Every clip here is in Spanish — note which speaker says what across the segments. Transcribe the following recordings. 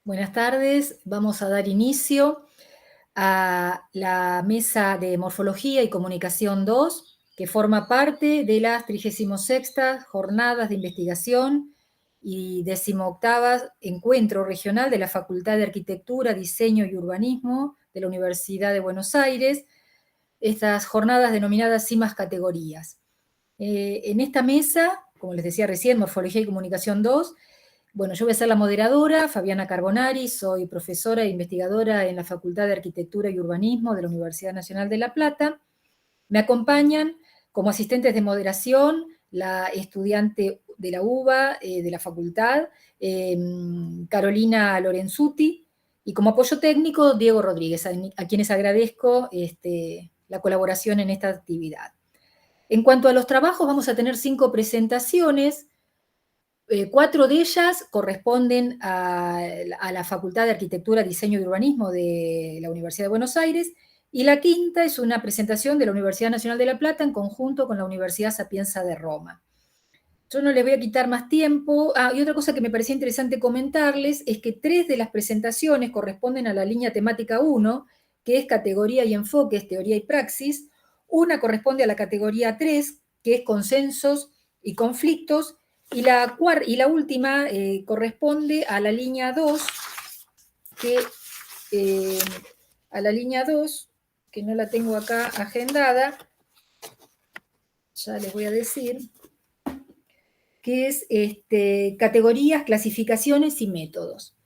Speaker 1: Buenas tardes, vamos a dar inicio a la mesa de Morfología y Comunicación 2, que forma parte de las 36ª Jornadas de Investigación y 18º Encuentro Regional de la Facultad de Arquitectura, Diseño y Urbanismo de la Universidad de Buenos Aires, estas jornadas denominadas CIMAS Categorías. En esta mesa, como les decía recién, Morfología y Comunicación 2, bueno, yo voy a ser la moderadora, Fabiana Carbonari, soy profesora e investigadora en la Facultad de Arquitectura y Urbanismo de la Universidad Nacional de La Plata. Me acompañan como asistentes de moderación la estudiante de la UBA, de la facultad, Carolina Lorenzuti, y como apoyo técnico, Diego Rodríguez, a quienes agradezco la colaboración en esta actividad. En cuanto a los trabajos, vamos a tener 5 presentaciones. 4 de ellas corresponden a la Facultad de Arquitectura, Diseño y Urbanismo de la Universidad de Buenos Aires, y la quinta es una presentación de la Universidad Nacional de La Plata en conjunto con la Universidad Sapienza de Roma. Yo no les voy a quitar más tiempo. Y otra cosa que me parecía interesante comentarles es que 3 de las presentaciones corresponden a la línea temática 1, que es categoría y enfoques, teoría y praxis. Una corresponde a la categoría 3, que es consensos y conflictos, y la última corresponde a la línea 2, que no la tengo acá agendada, ya les voy a decir, que es categorías, clasificaciones y métodos.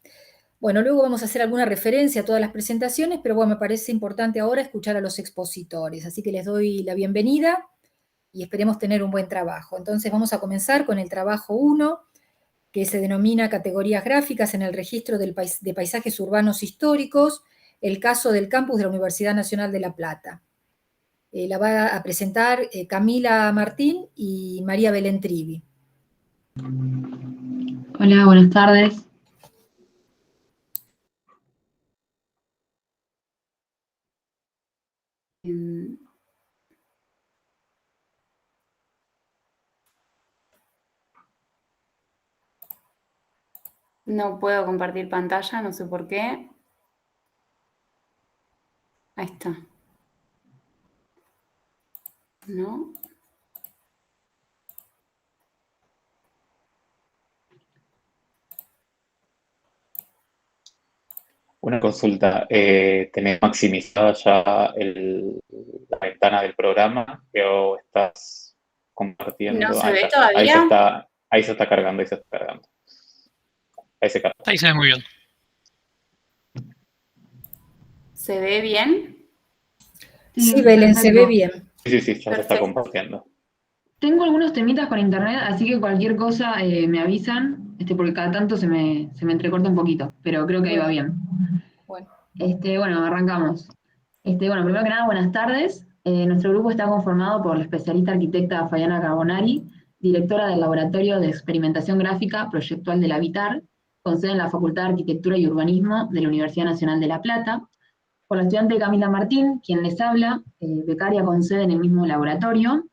Speaker 1: Bueno, luego vamos a hacer alguna referencia a todas las presentaciones, pero bueno, me parece importante ahora escuchar a los expositores, así que les doy la bienvenida y esperemos tener un buen trabajo. Entonces vamos a comenzar con el trabajo 1, que se denomina Categorías Gráficas en el Registro de Paisajes Urbanos Históricos, el caso del campus de la Universidad Nacional de La Plata. La va a presentar Camila Martín y María Belén Trivi.
Speaker 2: Hola, buenas tardes. No puedo compartir pantalla, no sé por qué. Ahí está. ¿No?
Speaker 3: Una consulta, ¿tenés maximizada ya la ventana del programa o estás compartiendo?
Speaker 2: ¿No se
Speaker 3: Ahí
Speaker 2: ve
Speaker 3: está,
Speaker 2: todavía?
Speaker 3: ahí se está cargando, ahí se está cargando.
Speaker 4: Ahí se ve muy bien.
Speaker 2: ¿Se ve bien?
Speaker 1: Sí, Belén, se ve bien.
Speaker 3: Sí, ya se está
Speaker 2: Perfecto.
Speaker 3: compartiendo.
Speaker 5: Tengo algunos temitas con internet, así que cualquier cosa me avisan, porque cada tanto se me entrecorta un poquito, pero creo que ahí va bien.
Speaker 1: Bueno.
Speaker 5: Bueno, arrancamos. Bueno, primero que nada, buenas tardes. Nuestro grupo está conformado por la especialista arquitecta Fabiana Carbonari, directora del Laboratorio de Experimentación Gráfica Proyectual del Habitar, con sede en la Facultad de Arquitectura y Urbanismo de la Universidad Nacional de La Plata, por la estudiante Camila Martín, quien les habla, becaria con sede en el mismo laboratorio,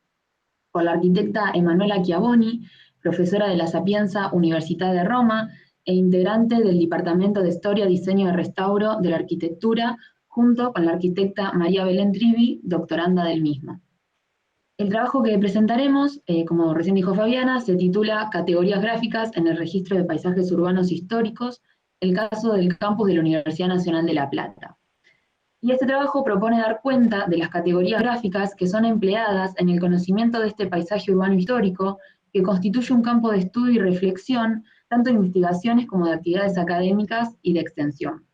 Speaker 5: por la arquitecta Emanuela Chiavoni, profesora de la Sapienza Università de Roma e integrante del Departamento de Historia, Diseño y Restauro de la Arquitectura, junto con la arquitecta María Belén Trivi, doctoranda del mismo. El trabajo que presentaremos, como recién dijo Fabiana, se titula Categorías Gráficas en el Registro de Paisajes Urbanos Históricos, el caso del campus de la Universidad Nacional de La Plata. Y este trabajo propone dar cuenta de las categorías gráficas que son empleadas en el conocimiento de este paisaje urbano histórico, que constituye un campo de estudio y reflexión, tanto de investigaciones como de actividades académicas y de extensión.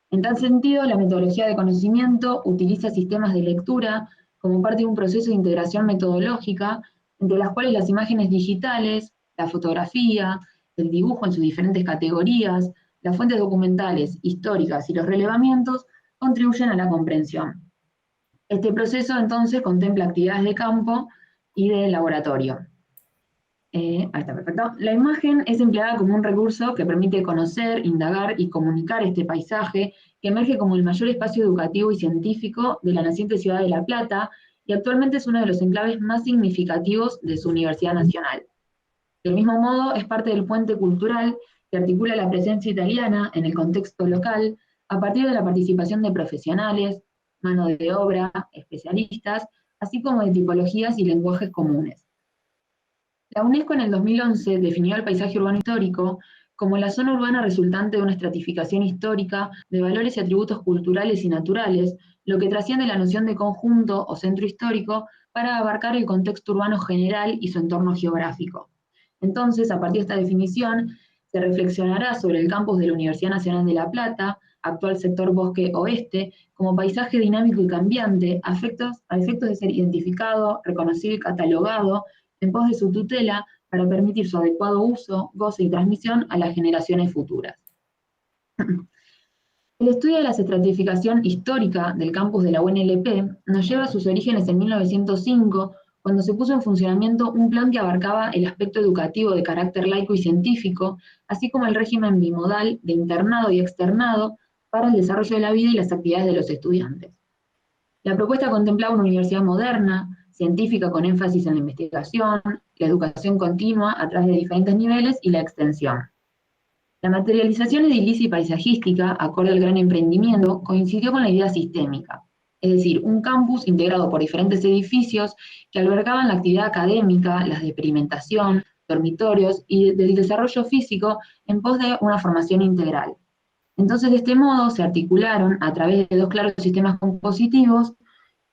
Speaker 5: En tal sentido, la metodología de conocimiento utiliza sistemas de lectura como parte de un proceso de integración metodológica, entre las cuales las imágenes digitales, la fotografía, el dibujo en sus diferentes categorías, las fuentes documentales, históricas y los relevamientos contribuyen a la comprensión. Este proceso entonces contempla actividades de campo y de laboratorio. Ahí está, perfecto. La imagen es empleada como un recurso que permite conocer, indagar y comunicar este paisaje que emerge como el mayor espacio educativo y científico de la naciente ciudad de La Plata y actualmente es uno de los enclaves más significativos de su Universidad Nacional. Del mismo modo, es parte del puente cultural que articula la presencia italiana en el contexto local a partir de la participación de profesionales, mano de obra, especialistas, así como de tipologías y lenguajes comunes. La UNESCO en el 2011 definió el paisaje urbano histórico como la zona urbana resultante de una estratificación histórica de valores y atributos culturales y naturales, lo que trasciende la noción de conjunto o centro histórico para abarcar el contexto urbano general y su entorno geográfico. Entonces, a partir de esta definición, se reflexionará sobre el campus de la Universidad Nacional de La Plata, actual sector Bosque Oeste, como paisaje dinámico y cambiante, a efectos de ser identificado, reconocido y catalogado, en pos de su tutela, para permitir su adecuado uso, goce y transmisión a las generaciones futuras. El estudio de la estratificación histórica del campus de la UNLP nos lleva a sus orígenes en 1905, cuando se puso en funcionamiento un plan que abarcaba el aspecto educativo de carácter laico y científico, así como el régimen bimodal de internado y externado para el desarrollo de la vida y las actividades de los estudiantes. La propuesta contemplaba una universidad moderna, científica con énfasis en la investigación, la educación continua a través de diferentes niveles y la extensión. La materialización edilicia y paisajística, acorde al gran emprendimiento, coincidió con la idea sistémica, es decir, un campus integrado por diferentes edificios que albergaban la actividad académica, las de experimentación, dormitorios y del desarrollo físico en pos de una formación integral. Entonces, de este modo, se articularon, a través de dos claros sistemas compositivos,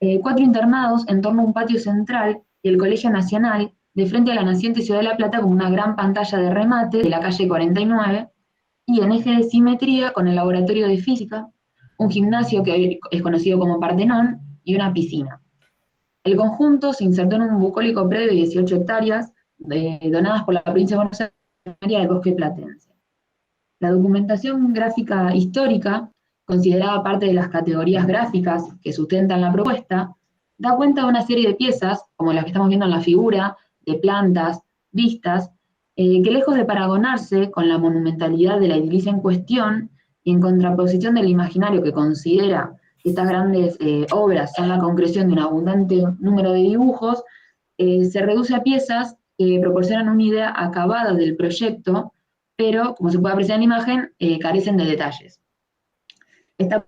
Speaker 5: 4 internados en torno a un patio central y el Colegio Nacional, de frente a la naciente Ciudad de La Plata como una gran pantalla de remate de la calle 49, y en eje de simetría con el laboratorio de física, un gimnasio que hoy es conocido como Partenón, y una piscina. El conjunto se insertó en un bucólico predio de 18 hectáreas, donadas por la provincia de Buenos Aires del Bosque Platense. La documentación gráfica histórica, considerada parte de las categorías gráficas que sustentan la propuesta, da cuenta de una serie de piezas, como las que estamos viendo en la figura, de plantas, vistas, que lejos de paragonarse con la monumentalidad de la edilicia en cuestión, y en contraposición del imaginario que considera que estas grandes obras son la concreción de un abundante número de dibujos, se reduce a piezas que proporcionan una idea acabada del proyecto, pero, como se puede apreciar en la imagen, carecen de detalles. Está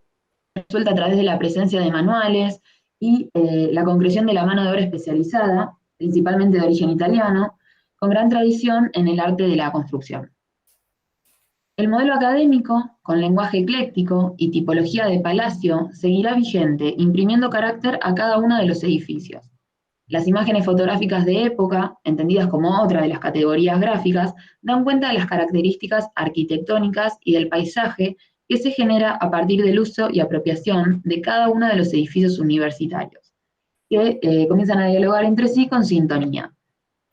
Speaker 5: resuelta a través de la presencia de manuales y la concreción de la mano de obra especializada, principalmente de origen italiano, con gran tradición en el arte de la construcción. El modelo académico, con lenguaje ecléctico y tipología de palacio, seguirá vigente, imprimiendo carácter a cada uno de los edificios. Las imágenes fotográficas de época, entendidas como otra de las categorías gráficas, dan cuenta de las características arquitectónicas y del paisaje que se genera a partir del uso y apropiación de cada uno de los edificios universitarios, que comienzan a dialogar entre sí con sintonía.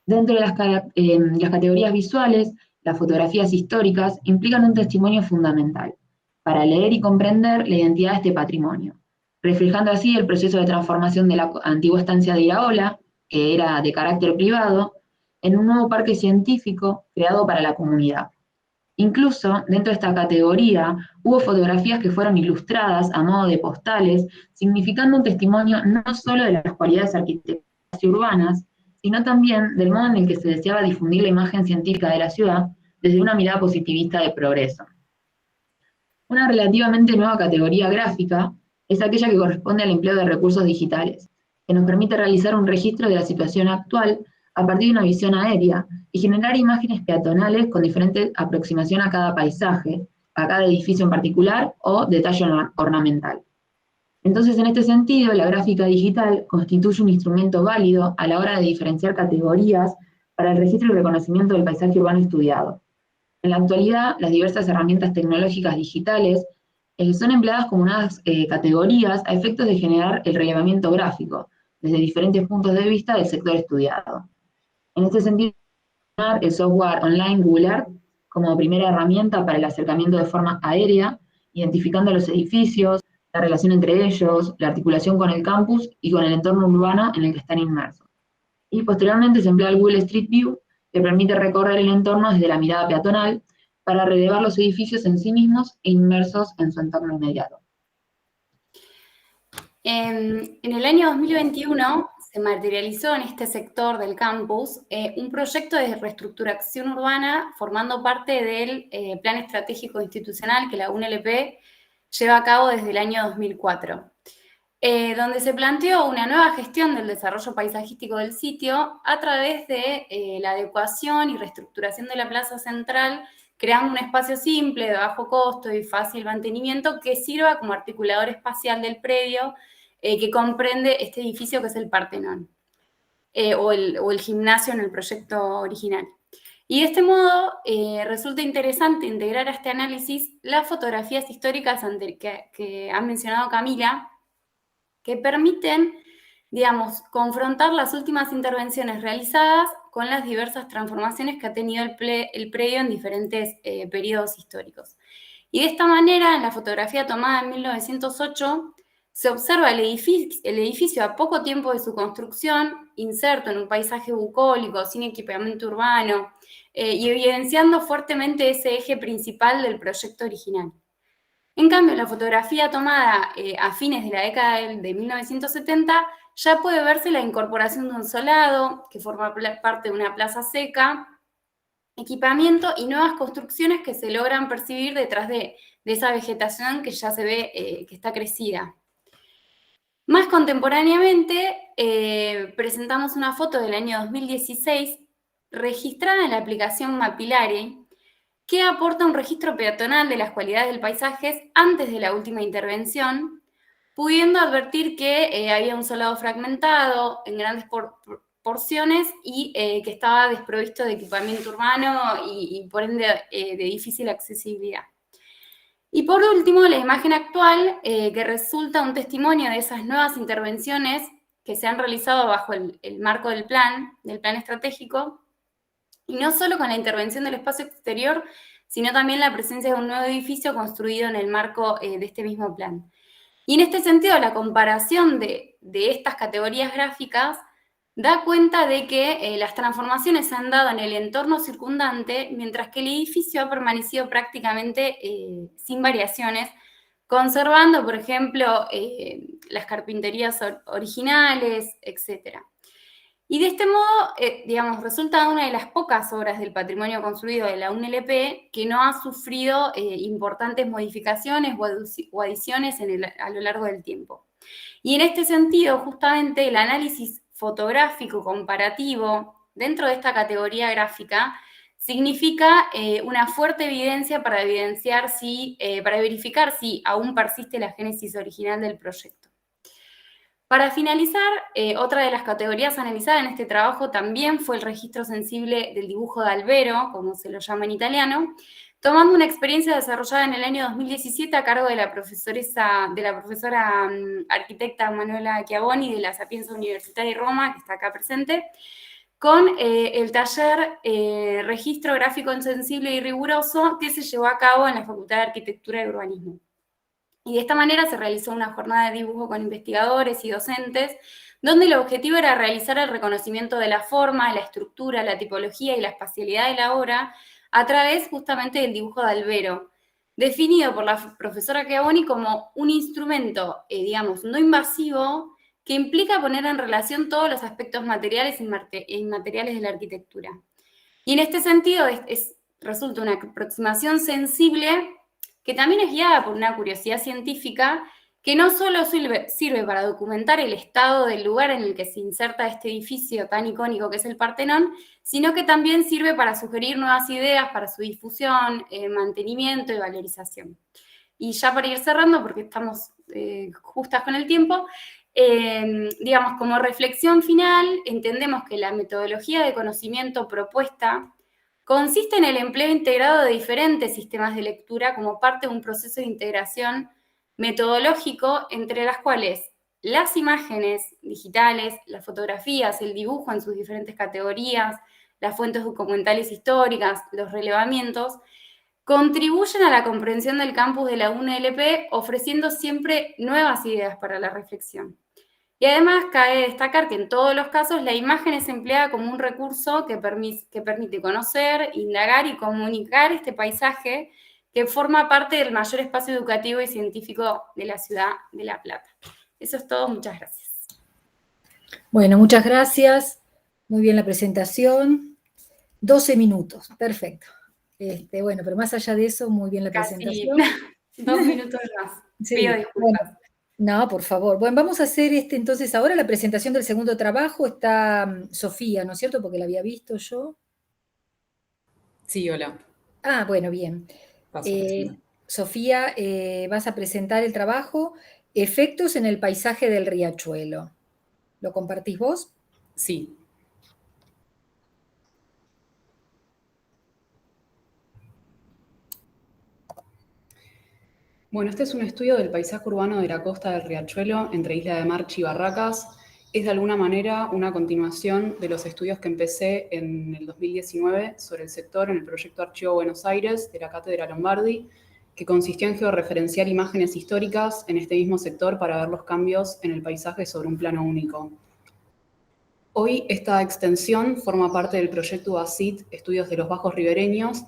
Speaker 5: Dentro de las categorías visuales, las fotografías históricas implican un testimonio fundamental para leer y comprender la identidad de este patrimonio, reflejando así el proceso de transformación de la antigua estancia de Iraola, que era de carácter privado, en un nuevo parque científico creado para la comunidad. Incluso, dentro de esta categoría, hubo fotografías que fueron ilustradas a modo de postales, significando un testimonio no solo de las cualidades arquitectónicas y urbanas, sino también del modo en el que se deseaba difundir la imagen científica de la ciudad desde una mirada positivista de progreso. Una relativamente nueva categoría gráfica es aquella que corresponde al empleo de recursos digitales, que nos permite realizar un registro de la situación actual a partir de una visión aérea y generar imágenes peatonales con diferente aproximación a cada paisaje, a cada edificio en particular o detalle ornamental. Entonces, en este sentido, la gráfica digital constituye un instrumento válido a la hora de diferenciar categorías para el registro y reconocimiento del paisaje urbano estudiado. En la actualidad, las diversas herramientas tecnológicas digitales son empleadas como unas categorías a efectos de generar el relevamiento gráfico, desde diferentes puntos de vista del sector estudiado. En este sentido, el software online Google Earth como primera herramienta para el acercamiento de forma aérea, identificando los edificios, la relación entre ellos, la articulación con el campus y con el entorno urbano en el que están inmersos. Y posteriormente se emplea el Google Street View, que permite recorrer el entorno desde la mirada peatonal para relevar los edificios en sí mismos e inmersos en su entorno inmediato.
Speaker 2: En el año 2021 se materializó en este sector del campus un proyecto de reestructuración urbana formando parte del Plan Estratégico Institucional que la UNLP lleva a cabo desde el año 2004, donde se planteó una nueva gestión del desarrollo paisajístico del sitio a través de la adecuación y reestructuración de la plaza central, creando un espacio simple, de bajo costo y fácil mantenimiento que sirva como articulador espacial del predio que comprende este edificio que es el Partenón, o el gimnasio en el proyecto original. Y de este modo resulta interesante integrar a este análisis las fotografías históricas que ha mencionado Camila, que permiten, digamos, confrontar las últimas intervenciones realizadas con las diversas transformaciones que ha tenido el predio en diferentes periodos históricos. Y de esta manera, en la fotografía tomada en 1908, se observa el edificio a poco tiempo de su construcción, inserto en un paisaje bucólico, sin equipamiento urbano, y evidenciando fuertemente ese eje principal del proyecto original. En cambio, la fotografía tomada a fines de la década de 1970 ya puede verse la incorporación de un solado, que forma parte de una plaza seca, equipamiento y nuevas construcciones que se logran percibir detrás de esa vegetación que ya se ve que está crecida. Más contemporáneamente, presentamos una foto del año 2016 registrada en la aplicación Mapillary, que aporta un registro peatonal de las cualidades del paisaje antes de la última intervención, pudiendo advertir que había un solado fragmentado en grandes porciones y que estaba desprovisto de equipamiento urbano y por ende de difícil accesibilidad. Y por último, la imagen actual, que resulta un testimonio de esas nuevas intervenciones que se han realizado bajo el marco del plan estratégico, y no solo con la intervención del espacio exterior, sino también la presencia de un nuevo edificio construido en el marco de este mismo plan. Y en este sentido, la comparación de estas categorías gráficas da cuenta de que las transformaciones se han dado en el entorno circundante, mientras que el edificio ha permanecido prácticamente sin variaciones, conservando, por ejemplo, las carpinterías originales, etc. Y de este modo, digamos, resulta una de las pocas obras del patrimonio construido de la UNLP que no ha sufrido importantes modificaciones o adiciones a lo largo del tiempo. Y en este sentido, justamente, el análisis fotográfico comparativo dentro de esta categoría gráfica significa una fuerte evidencia para verificar si aún persiste la génesis original del proyecto. Para finalizar, otra de las categorías analizadas en este trabajo también fue el registro sensible del dibujo de albero, como se lo llama en italiano, tomando una experiencia desarrollada en el año 2017 a cargo de la profesora arquitecta Manuela Chiavoni de la Sapienza Universitaria de Roma, que está acá presente, con el taller Registro Gráfico Sensible y Riguroso que se llevó a cabo en la Facultad de Arquitectura y Urbanismo. Y de esta manera se realizó una jornada de dibujo con investigadores y docentes, donde el objetivo era realizar el reconocimiento de la forma, la estructura, la tipología y la espacialidad de la obra a través justamente del dibujo de albero, definido por la profesora Chiavoni como un instrumento, digamos, no invasivo, que implica poner en relación todos los aspectos materiales e inmateriales de la arquitectura. Y en este sentido resulta una aproximación sensible que también es guiada por una curiosidad científica que no solo sirve para documentar el estado del lugar en el que se inserta este edificio tan icónico que es el Partenón, sino que también sirve para sugerir nuevas ideas para su difusión, mantenimiento y valorización. Y ya para ir cerrando, porque estamos justas con el tiempo, digamos, como reflexión final, entendemos que la metodología de conocimiento propuesta consiste en el empleo integrado de diferentes sistemas de lectura como parte de un proceso de integración metodológico entre las cuales las imágenes digitales, las fotografías, el dibujo en sus diferentes categorías, las fuentes documentales históricas, los relevamientos, contribuyen a la comprensión del campus de la UNLP, ofreciendo siempre nuevas ideas para la reflexión. Y además cabe destacar que en todos los casos la imagen es empleada como un recurso que permite conocer, indagar y comunicar este paisaje que forma parte del mayor espacio educativo y científico de la ciudad de La Plata. Eso es todo, muchas gracias.
Speaker 1: Bueno, muchas gracias. Muy bien la presentación. 12 minutos, perfecto. Bueno, pero más allá de eso, muy bien la presentación.
Speaker 2: 2 minutos más.
Speaker 1: Sí,
Speaker 2: Pido disculpas.
Speaker 1: bueno, no, por favor. Bueno, vamos a hacer entonces ahora la presentación del segundo trabajo. Está Sofía, ¿no es cierto? Porque la había visto yo.
Speaker 6: Sí, hola.
Speaker 1: Ah, bueno, bien. Sofía, vas a presentar el trabajo Efectos en el paisaje del riachuelo. ¿Lo compartís vos?
Speaker 6: Sí. Bueno, este es un estudio del paisaje urbano de la costa del riachuelo entre Isla de Marchi y Barracas. Es de alguna manera una continuación de los estudios que empecé en el 2019 sobre el sector en el proyecto Archivo Buenos Aires de la Cátedra Lombardi, que consistió en georreferenciar imágenes históricas en este mismo sector para ver los cambios en el paisaje sobre un plano único. Hoy esta extensión forma parte del proyecto UACIT Estudios de los Bajos Ribereños,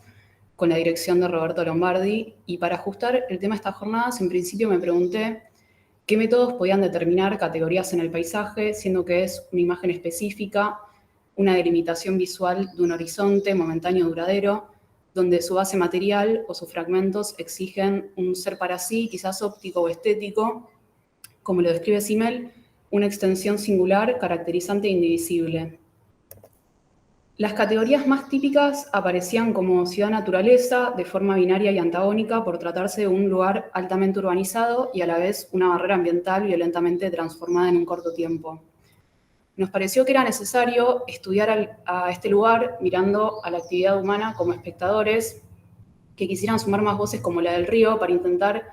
Speaker 6: con la dirección de Roberto Lombardi, y para ajustar el tema de estas jornadas, en principio me pregunté qué métodos podían determinar categorías en el paisaje, siendo que es una imagen específica, una delimitación visual de un horizonte momentáneo duradero, donde su base material o sus fragmentos exigen un ser para sí, quizás óptico o estético, como lo describe Simmel, una extensión singular, caracterizante e indivisible. Las categorías más típicas aparecían como ciudad-naturaleza, de forma binaria y antagónica, por tratarse de un lugar altamente urbanizado y a la vez una barrera ambiental violentamente transformada en un corto tiempo. Nos pareció que era necesario estudiar a este lugar mirando a la actividad humana como espectadores que quisieran sumar más voces como la del río para intentar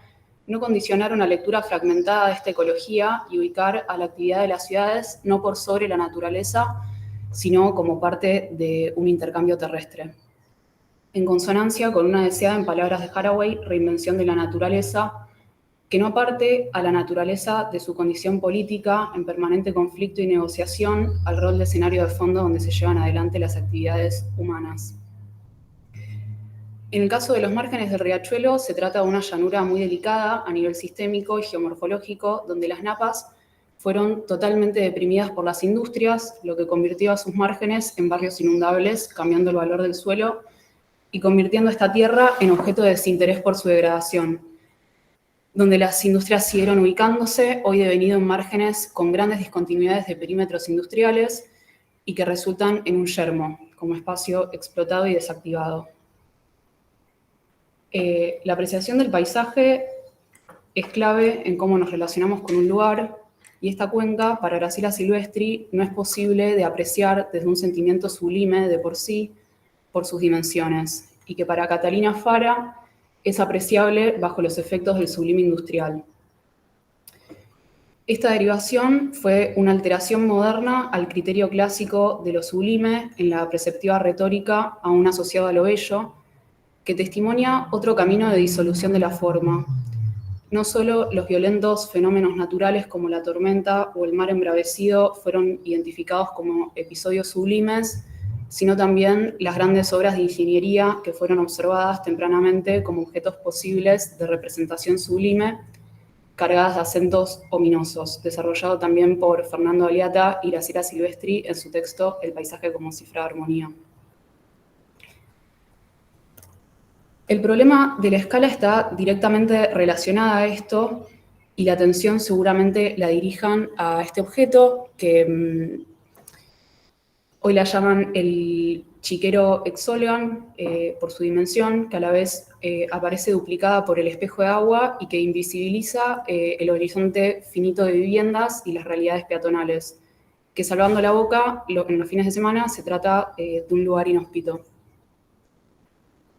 Speaker 6: no condicionar una lectura fragmentada de esta ecología y ubicar a la actividad de las ciudades no por sobre la naturaleza, sino como parte de un intercambio terrestre. En consonancia con una deseada, en palabras de Haraway, reinvención de la naturaleza, que no aparte a la naturaleza de su condición política en permanente conflicto y negociación al rol de escenario de fondo donde se llevan adelante las actividades humanas. En el caso de los márgenes del riachuelo, se trata de una llanura muy delicada a nivel sistémico y geomorfológico, donde las napas fueron totalmente deprimidas por las industrias, lo que convirtió a sus márgenes en barrios inundables, cambiando el valor del suelo y convirtiendo esta tierra en objeto de desinterés por su degradación, donde las industrias siguieron ubicándose, hoy devenido en márgenes con grandes discontinuidades de perímetros industriales y que resultan en un yermo, como espacio explotado y desactivado. La apreciación del paisaje es clave en cómo nos relacionamos con un lugar, y esta cuenca, para Graciela Silvestri, no es posible de apreciar desde un sentimiento sublime de por sí, por sus dimensiones, y que para Catalina Fara es apreciable bajo los efectos del sublime industrial. Esta derivación fue una alteración moderna al criterio clásico de lo sublime en la perceptiva retórica aún asociado a lo bello, que testimonia otro camino de disolución de la forma. No solo los violentos fenómenos naturales como la tormenta o el mar embravecido fueron identificados como episodios sublimes, sino también las grandes obras de ingeniería que fueron observadas tempranamente como objetos posibles de representación sublime, cargadas de acentos ominosos, desarrollado también por Fernando Aliata y Graciela Silvestri en su texto El paisaje como cifra de armonía. El problema de la escala está directamente relacionada a esto, y la atención seguramente la dirijan a este objeto que hoy la llaman el chiquero Exolgan por su dimensión, que a la vez aparece duplicada por el espejo de agua y que invisibiliza el horizonte finito de viviendas y las realidades peatonales, que salvando la boca, en los fines de semana se trata de un lugar inhóspito.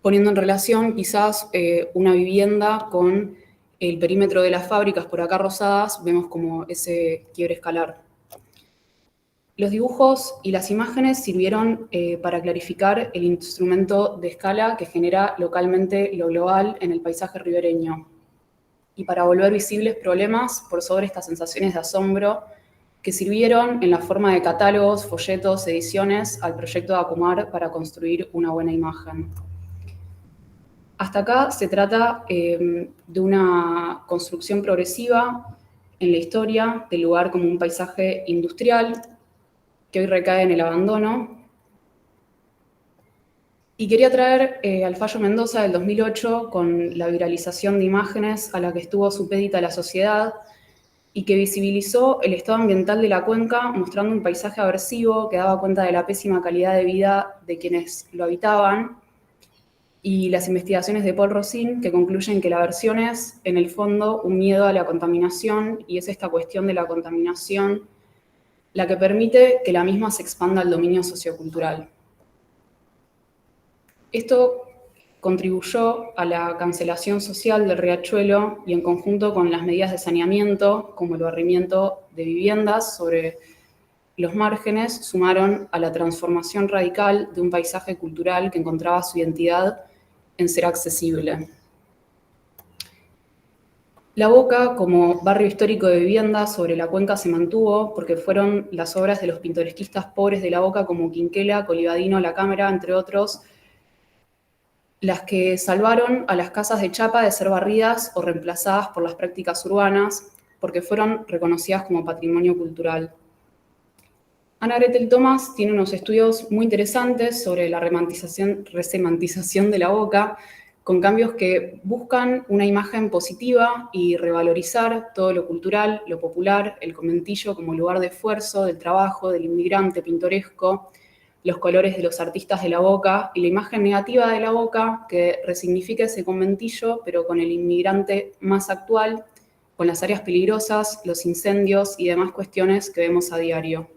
Speaker 6: Poniendo en relación quizás una vivienda con el perímetro de las fábricas por acá rosadas, vemos como ese quiebre escalar. Los dibujos y las imágenes sirvieron para clarificar el instrumento de escala que genera localmente lo global en el paisaje ribereño, y para volver visibles problemas por sobre estas sensaciones de asombro que sirvieron en la forma de catálogos, folletos, ediciones al proyecto de Acumar para construir una buena imagen. Hasta acá se trata de una construcción progresiva en la historia del lugar como un paisaje industrial que hoy recae en el abandono. Y quería traer al fallo Mendoza del 2008 con la viralización de imágenes a la que estuvo supedita la sociedad y que visibilizó el estado ambiental de la cuenca, mostrando un paisaje aversivo que daba cuenta de la pésima calidad de vida de quienes lo habitaban, y las investigaciones de Paul Rossin, que concluyen que la aversión es, en el fondo, un miedo a la contaminación, y es esta cuestión de la contaminación la que permite que la misma se expanda al dominio sociocultural. Esto contribuyó a la cancelación social del riachuelo y en conjunto con las medidas de saneamiento, como el barrimiento de viviendas sobre los márgenes, sumaron a la transformación radical de un paisaje cultural que encontraba su identidad en ser accesible. La Boca, como barrio histórico de viviendas sobre la cuenca, se mantuvo porque fueron las obras de los pintoresquistas pobres de La Boca como Quinquela, Colibadino, La Cámara, entre otros, las que salvaron a las casas de chapa de ser barridas o reemplazadas por las prácticas urbanas, porque fueron reconocidas como patrimonio cultural. Ana Gretel Thomas tiene unos estudios muy interesantes sobre la resemantización de La Boca, con cambios que buscan una imagen positiva y revalorizar todo lo cultural, lo popular, el conventillo como lugar de esfuerzo, del trabajo, del inmigrante pintoresco, los colores de los artistas de La Boca y la imagen negativa de La Boca que resignifica ese conventillo, pero con el inmigrante más actual, con las áreas peligrosas, los incendios y demás cuestiones que vemos a diario.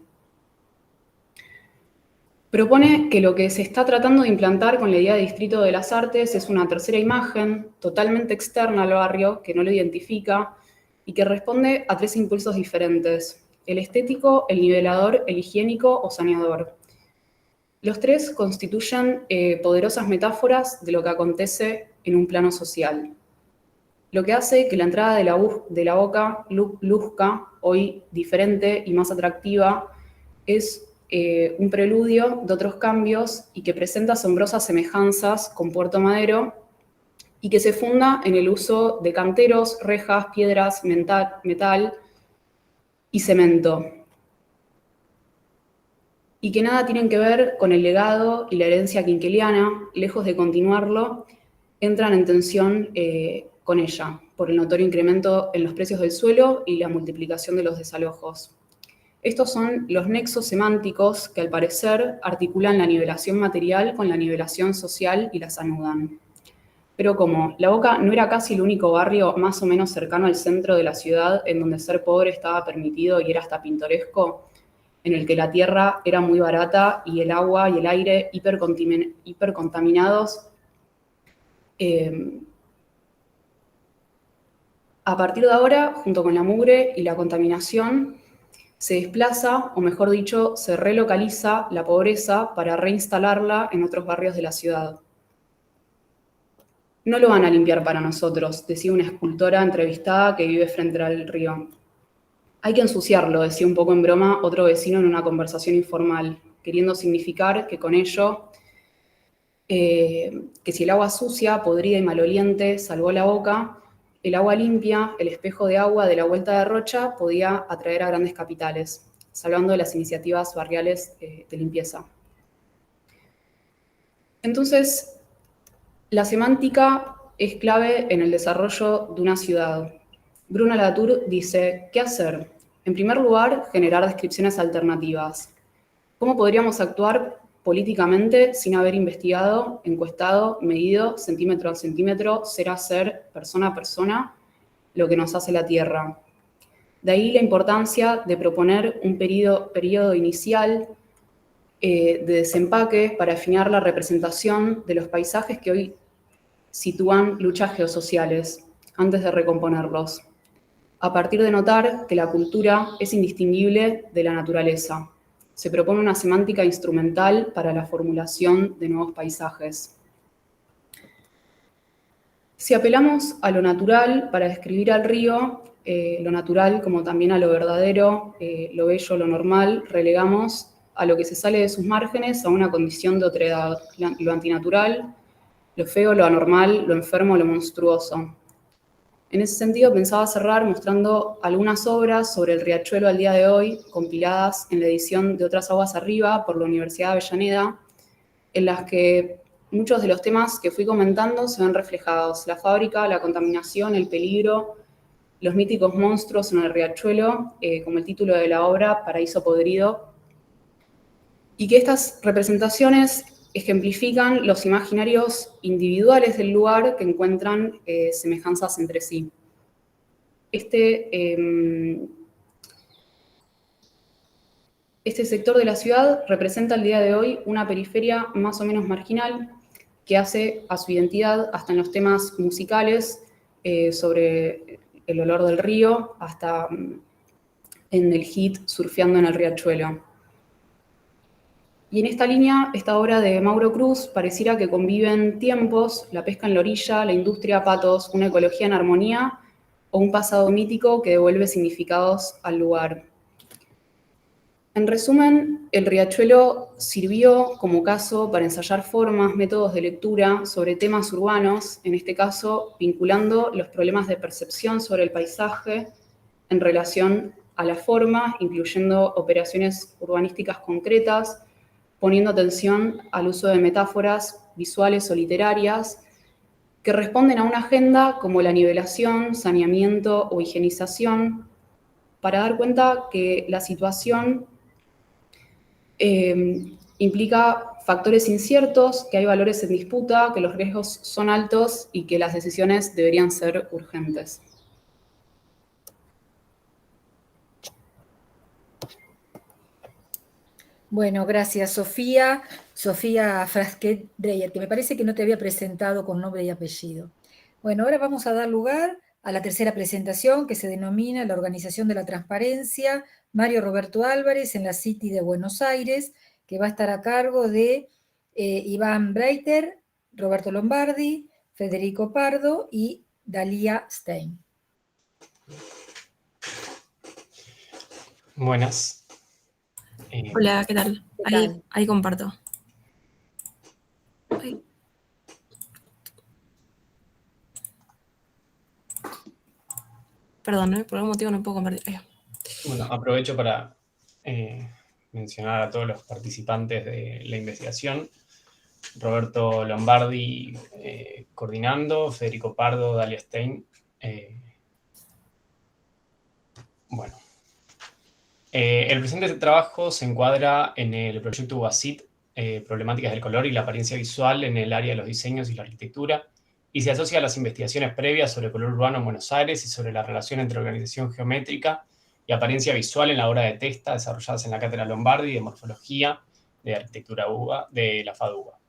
Speaker 6: Propone que lo que se está tratando de implantar con la idea de Distrito de las Artes es una tercera imagen totalmente externa al barrio, que no lo identifica y que responde a tres impulsos diferentes: el estético, el nivelador, el higiénico o saneador. Los tres constituyen poderosas metáforas de lo que acontece en un plano social. Lo que hace que la entrada de la Boca luzca hoy diferente y más atractiva es un preludio de otros cambios y que presenta asombrosas semejanzas con Puerto Madero y que se funda en el uso de canteros, rejas, piedras, metal y cemento, y que nada tienen que ver con el legado y la herencia quinqueliana. Lejos de continuarlo, entran en tensión con ella, por el notorio incremento en los precios del suelo y la multiplicación de los desalojos. Estos son los nexos semánticos que, al parecer, articulan la nivelación material con la nivelación social y las anudan. Pero como La Boca no era casi el único barrio más o menos cercano al centro de la ciudad en donde ser pobre estaba permitido y era hasta pintoresco, en el que la tierra era muy barata y el agua y el aire hipercontaminados, a partir de ahora, junto con la mugre y la contaminación, se desplaza, o mejor dicho, se relocaliza la pobreza para reinstalarla en otros barrios de la ciudad. No lo van a limpiar para nosotros, decía una escultora entrevistada que vive frente al río. Hay que ensuciarlo, decía un poco en broma otro vecino en una conversación informal, queriendo significar que con ello, que si el agua sucia, podrida y maloliente salvó La Boca, el agua limpia, el espejo de agua de la Vuelta de Rocha, podía atraer a grandes capitales, salvando las iniciativas barriales de limpieza. Entonces, la semántica es clave en el desarrollo de una ciudad. Bruno Latour dice: ¿qué hacer? En primer lugar, generar descripciones alternativas. ¿Cómo podríamos actuar políticamente sin haber investigado, encuestado, medido, centímetro a centímetro, ser a ser, persona a persona, lo que nos hace la Tierra? De ahí la importancia de proponer un periodo inicial de desempaque para afinar la representación de los paisajes que hoy sitúan luchas geosociales, antes de recomponerlos, a partir de notar que la cultura es indistinguible de la naturaleza. Se propone una semántica instrumental para la formulación de nuevos paisajes. Si apelamos a lo natural para describir al río, lo natural como también a lo verdadero, lo bello, lo normal, relegamos a lo que se sale de sus márgenes a una condición de otredad, lo antinatural, lo feo, lo anormal, lo enfermo, lo monstruoso. En ese sentido, pensaba cerrar mostrando algunas obras sobre el riachuelo al día de hoy, compiladas en la edición de Otras Aguas Arriba por la Universidad de Avellaneda, en las que muchos de los temas que fui comentando se ven reflejados. La fábrica, la contaminación, el peligro, los míticos monstruos en el riachuelo, como el título de la obra, Paraíso Podrido, y que estas representaciones ejemplifican los imaginarios individuales del lugar que encuentran semejanzas entre sí. Este sector de la ciudad representa al día de hoy una periferia más o menos marginal que hace a su identidad hasta en los temas musicales, sobre el olor del río, hasta en el hit Surfeando en el Riachuelo. Y en esta línea, esta obra de Mauro Cruz pareciera que conviven tiempos, la pesca en la orilla, la industria, patos, una ecología en armonía o un pasado mítico que devuelve significados al lugar. En resumen, el riachuelo sirvió como caso para ensayar formas, métodos de lectura sobre temas urbanos, en este caso vinculando los problemas de percepción sobre el paisaje en relación a la forma, incluyendo operaciones urbanísticas concretas, poniendo atención al uso de metáforas visuales o literarias que responden a una agenda como la nivelación, saneamiento o higienización, para dar cuenta que la situación implica factores inciertos, que hay valores en disputa, que los riesgos son altos y que las decisiones deberían ser urgentes.
Speaker 1: Bueno, gracias, Sofía. Sofía Frasquet-Dreyer, que me parece que no te había presentado con nombre y apellido. Bueno, ahora vamos a dar lugar a la tercera presentación, que se denomina La Organización de la Transparencia, Mario Roberto Álvarez en la City de Buenos Aires, que va a estar a cargo de Iván Breiter, Roberto Lombardi, Federico Pardo y Dalia Stein.
Speaker 7: Buenas.
Speaker 8: Hola, ¿qué tal? Ahí comparto. Ahí. Perdón, por algún motivo no puedo compartir. Ahí.
Speaker 7: Bueno, aprovecho para mencionar a todos los participantes de la investigación. Roberto Lombardi coordinando, Federico Pardo, Dalia Stein. Bueno. El presente trabajo se encuadra en el proyecto UACIT, Problemáticas del Color y la Apariencia Visual en el área de los diseños y la arquitectura, y se asocia a las investigaciones previas sobre color urbano en Buenos Aires y sobre la relación entre organización geométrica y apariencia visual en la obra de Testa desarrolladas en la Cátedra Lombardi de Morfología de Arquitectura UBA de la FADUBA.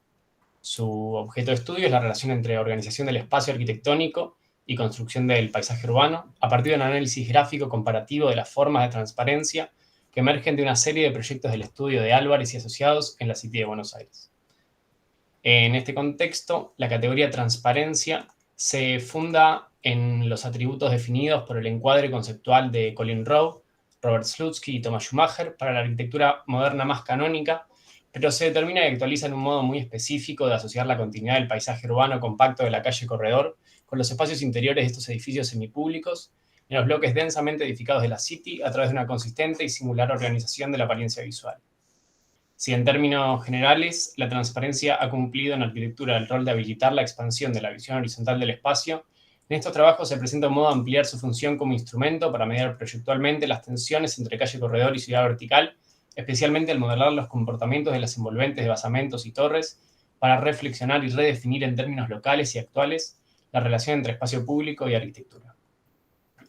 Speaker 7: Su objeto de estudio es la relación entre organización del espacio arquitectónico y construcción del paisaje urbano, a partir de un análisis gráfico comparativo de las formas de transparencia que emergen de una serie de proyectos del estudio de Álvarez y asociados en la City de Buenos Aires. En este contexto, la categoría transparencia se funda en los atributos definidos por el encuadre conceptual de Colin Rowe, Robert Slutsky y Thomas Schumacher para la arquitectura moderna más canónica, pero se determina y actualiza en un modo muy específico de asociar la continuidad del paisaje urbano compacto de la calle Corredor con los espacios interiores de estos edificios semipúblicos en los bloques densamente edificados de la City a través de una consistente y singular organización de la apariencia visual. Si en términos generales la transparencia ha cumplido en la arquitectura el rol de habilitar la expansión de la visión horizontal del espacio, en estos trabajos se presenta un modo de ampliar su función como instrumento para mediar proyectualmente las tensiones entre calle Corredor y ciudad vertical, especialmente al modelar los comportamientos de las envolventes de basamentos y torres, para reflexionar y redefinir en términos locales y actuales la relación entre espacio público y arquitectura.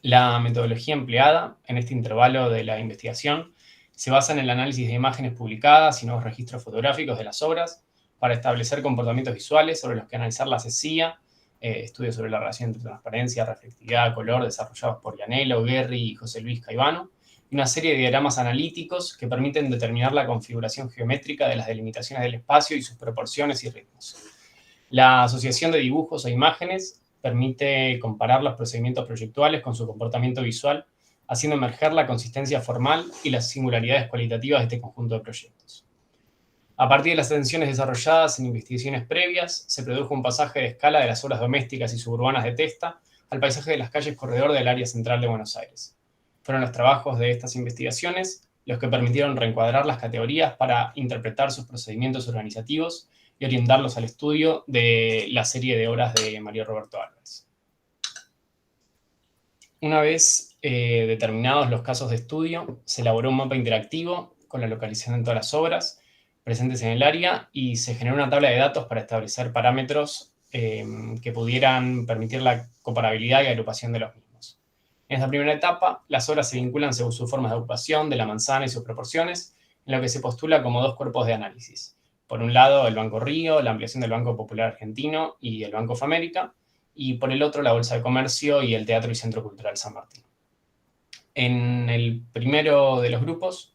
Speaker 7: La metodología empleada en este intervalo de la investigación se basa en el análisis de imágenes publicadas y nuevos registros fotográficos de las obras para establecer comportamientos visuales sobre los que analizar la cesía, estudios sobre la relación entre transparencia, reflectividad, color, desarrollados por Yanelo, Guerri y José Luis Caivano, y una serie de diagramas analíticos que permiten determinar la configuración geométrica de las delimitaciones del espacio y sus proporciones y ritmos. La asociación de dibujos e imágenes permite comparar los procedimientos proyectuales con su comportamiento visual, haciendo emerger la consistencia formal y las singularidades cualitativas de este conjunto de proyectos. A partir de las tensiones desarrolladas en investigaciones previas, se produjo un pasaje de escala de las obras domésticas y suburbanas de Testa al paisaje de las calles corredor del área central de Buenos Aires. Fueron los trabajos de estas investigaciones los que permitieron reencuadrar las categorías para interpretar sus procedimientos organizativos y orientarlos al estudio de la serie de obras de Mario Roberto Álvarez. Una vez determinados los casos de estudio, se elaboró un mapa interactivo con la localización de todas las obras presentes en el área y se generó una tabla de datos para establecer parámetros que pudieran permitir la comparabilidad y agrupación de los mismos. En esta primera etapa, las obras se vinculan según sus formas de agrupación de la manzana y sus proporciones, en lo que se postula como dos cuerpos de análisis. Por un lado, el Banco Río, la ampliación del Banco Popular Argentino y el Banco Famérica, y por el otro, la Bolsa de Comercio y el Teatro y Centro Cultural San Martín. En el primero de los grupos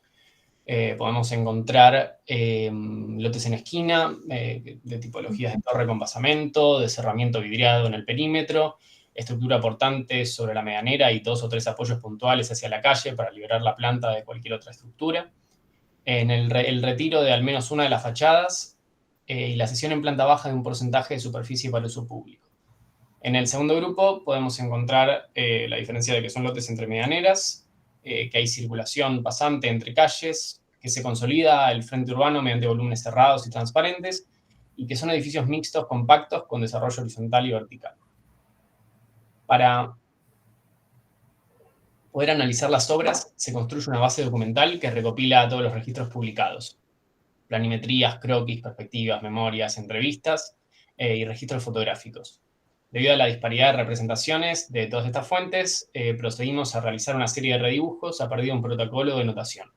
Speaker 7: podemos encontrar lotes en esquina, de tipologías de torre con basamento, de cerramiento vidriado en el perímetro, estructura portante sobre la medianera y 2 o 3 apoyos puntuales hacia la calle para liberar la planta de cualquier otra estructura. En el retiro de al menos una de las fachadas y la cesión en planta baja de un porcentaje de superficie para uso público. En el segundo grupo podemos encontrar la diferencia de que son lotes entre medianeras, que hay circulación pasante entre calles, que se consolida el frente urbano mediante volúmenes cerrados y transparentes, y que son edificios mixtos compactos con desarrollo horizontal y vertical. Para poder analizar las obras, se construye una base documental que recopila todos los registros publicados: planimetrías, croquis, perspectivas, memorias, entrevistas y registros fotográficos. Debido a la disparidad de representaciones de todas estas fuentes, procedimos a realizar una serie de redibujos a partir de un protocolo de notación.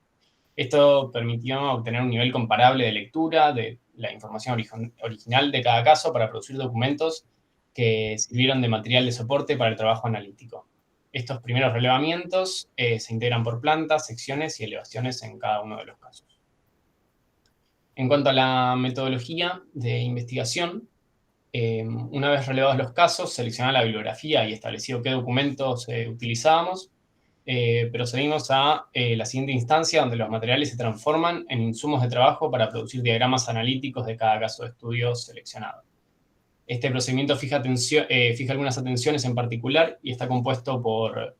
Speaker 7: Esto permitió obtener un nivel comparable de lectura de la información original de cada caso para producir documentos que sirvieron de material de soporte para el trabajo analítico. Estos primeros relevamientos se integran por plantas, secciones y elevaciones en cada uno de los casos. En cuanto a la metodología de investigación, una vez relevados los casos, seleccionada la bibliografía y establecido qué documentos utilizábamos, procedimos a la siguiente instancia, donde los materiales se transforman en insumos de trabajo para producir diagramas analíticos de cada caso de estudio seleccionado. Este procedimiento fija algunas atenciones en particular y está compuesto por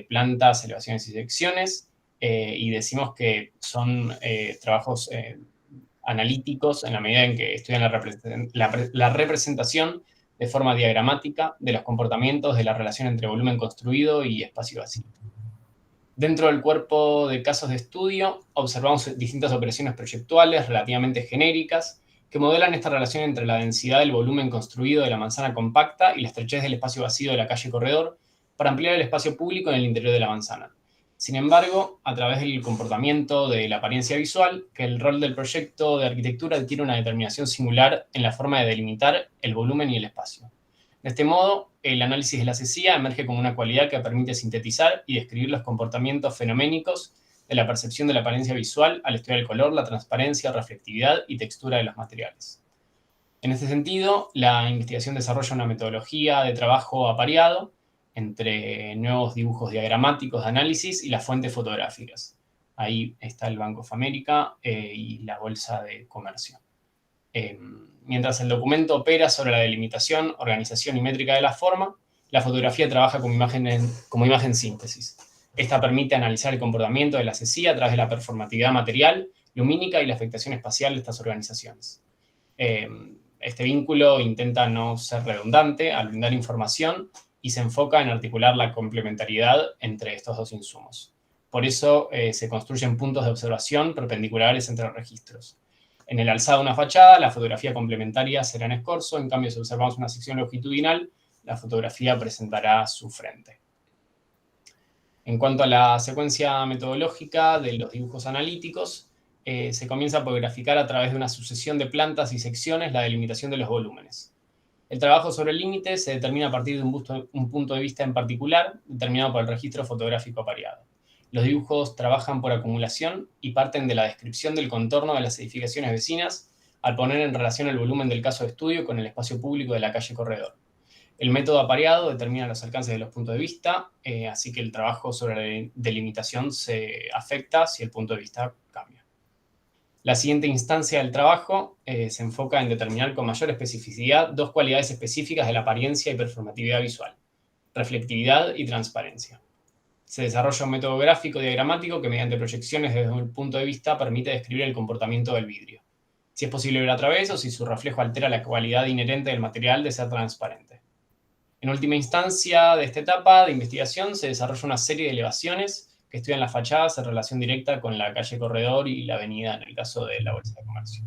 Speaker 7: plantas, elevaciones y secciones, y decimos que son trabajos analíticos en la medida en que estudian la representación de forma diagramática de los comportamientos de la relación entre volumen construido y espacio vacío. Dentro del cuerpo de casos de estudio, observamos distintas operaciones proyectuales relativamente genéricas que modelan esta relación entre la densidad del volumen construido de la manzana compacta y la estrechez del espacio vacío de la calle corredor para ampliar el espacio público en el interior de la manzana. Sin embargo, a través del comportamiento de la apariencia visual, que el rol del proyecto de arquitectura adquiere una determinación singular en la forma de delimitar el volumen y el espacio. De este modo, el análisis de la cesía emerge como una cualidad que permite sintetizar y describir los comportamientos fenoménicos de la percepción de la apariencia visual al estudiar el color, la transparencia, reflectividad y textura de los materiales. En este sentido, la investigación desarrolla una metodología de trabajo apareado entre nuevos dibujos diagramáticos de análisis y las fuentes fotográficas. Ahí está el Banco Famérica y la Bolsa de Comercio. Mientras el documento opera sobre la delimitación, organización y métrica de la forma, la fotografía trabaja como imagen síntesis. Esta permite analizar el comportamiento de la cesía a través de la performatividad material, lumínica y la afectación espacial de estas organizaciones. Este vínculo intenta no ser redundante al brindar información y se enfoca en articular la complementariedad entre estos dos insumos. Por eso se construyen puntos de observación perpendiculares entre los registros. En el alzado de una fachada, la fotografía complementaria será en escorzo, en cambio si observamos una sección longitudinal, la fotografía presentará su frente. En cuanto a la secuencia metodológica de los dibujos analíticos, se comienza por graficar a través de una sucesión de plantas y secciones la delimitación de los volúmenes. El trabajo sobre el límite se determina a partir de un punto de vista en particular, determinado por el registro fotográfico apareado. Los dibujos trabajan por acumulación y parten de la descripción del contorno de las edificaciones vecinas al poner en relación el volumen del caso de estudio con el espacio público de la calle corredor. El método apareado determina los alcances de los puntos de vista, así que el trabajo sobre la delimitación se afecta si el punto de vista cambia. La siguiente instancia del trabajo se enfoca en determinar con mayor especificidad dos cualidades específicas de la apariencia y performatividad visual. reflectividad y transparencia. Se desarrolla un método gráfico diagramático que mediante proyecciones desde un punto de vista permite describir el comportamiento del vidrio, si es posible ver a través o si su reflejo altera la cualidad inherente del material de ser transparente. En última instancia de esta etapa de investigación se desarrolla una serie de elevaciones que estudian las fachadas en relación directa con la calle Corredor y la avenida en el caso de la Bolsa de Comercio.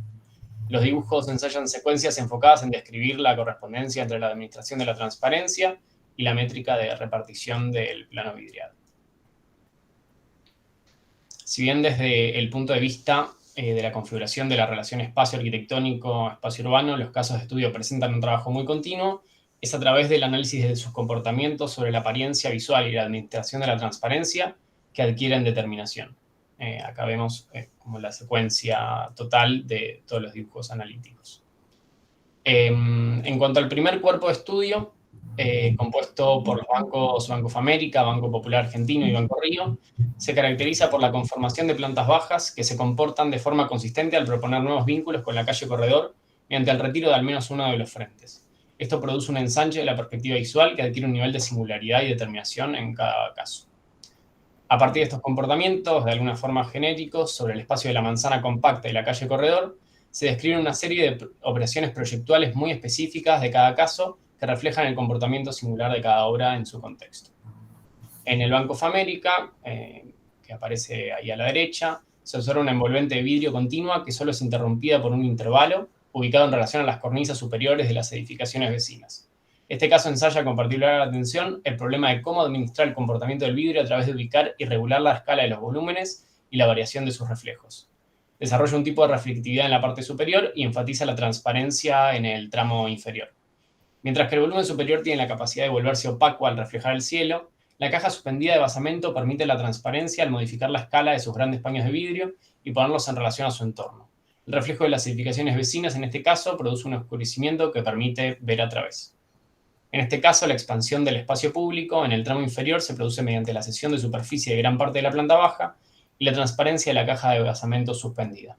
Speaker 7: Los dibujos ensayan secuencias enfocadas en describir la correspondencia entre la administración de la transparencia y la métrica de repartición del plano vidriado. Si bien desde el punto de vista de la configuración de la relación espacio arquitectónico-espacio urbano, los casos de estudio presentan un trabajo muy continuo, es a través del análisis de sus comportamientos sobre la apariencia visual y la administración de la transparencia que adquieren determinación. Acá vemos como la secuencia total de todos los dibujos analíticos. En cuanto al primer cuerpo de estudio, compuesto por los bancos Banco of America, Banco Popular Argentino y Banco Río, se caracteriza por la conformación de plantas bajas que se comportan de forma consistente al proponer nuevos vínculos con la calle Corredor mediante el retiro de al menos uno de los frentes. Esto produce un ensanche de la perspectiva visual que adquiere un nivel de singularidad y determinación en cada caso. A partir de estos comportamientos, de alguna forma genéricos, sobre el espacio de la manzana compacta y la calle Corredor, se describen una serie de operaciones proyectuales muy específicas de cada caso que reflejan el comportamiento singular de cada obra en su contexto. En el Banco of America, que aparece ahí a la derecha, se observa una envolvente de vidrio continua que solo es interrumpida por un intervalo ubicado en relación a las cornisas superiores de las edificaciones vecinas. Este caso ensaya con particular atención el problema de cómo administrar el comportamiento del vidrio a través de ubicar y regular la escala de los volúmenes y la variación de sus reflejos. Desarrolla un tipo de reflectividad en la parte superior y enfatiza la transparencia en el tramo inferior. Mientras que el volumen superior tiene la capacidad de volverse opaco al reflejar el cielo, la caja suspendida de basamento permite la transparencia al modificar la escala de sus grandes paños de vidrio y ponerlos en relación a su entorno. El reflejo de las edificaciones vecinas, en este caso, produce un oscurecimiento que permite ver a través. En este caso, la expansión del espacio público en el tramo inferior se produce mediante la cesión de superficie de gran parte de la planta baja y la transparencia de la caja de basamento suspendida.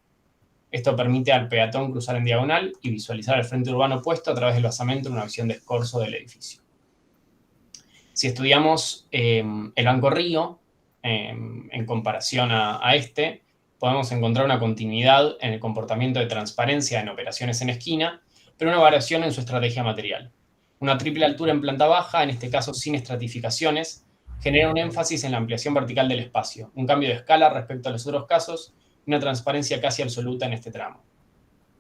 Speaker 7: Esto permite al peatón cruzar en diagonal y visualizar el frente urbano opuesto a través del basamento en una visión de escorzo del edificio. Si estudiamos el Banco Río, en comparación a este, podemos encontrar una continuidad en el comportamiento de transparencia en operaciones en esquina, pero una variación en su estrategia material. Una triple altura en planta baja, en este caso sin estratificaciones, genera un énfasis en la ampliación vertical del espacio, un cambio de escala respecto a los otros casos y una transparencia casi absoluta en este tramo.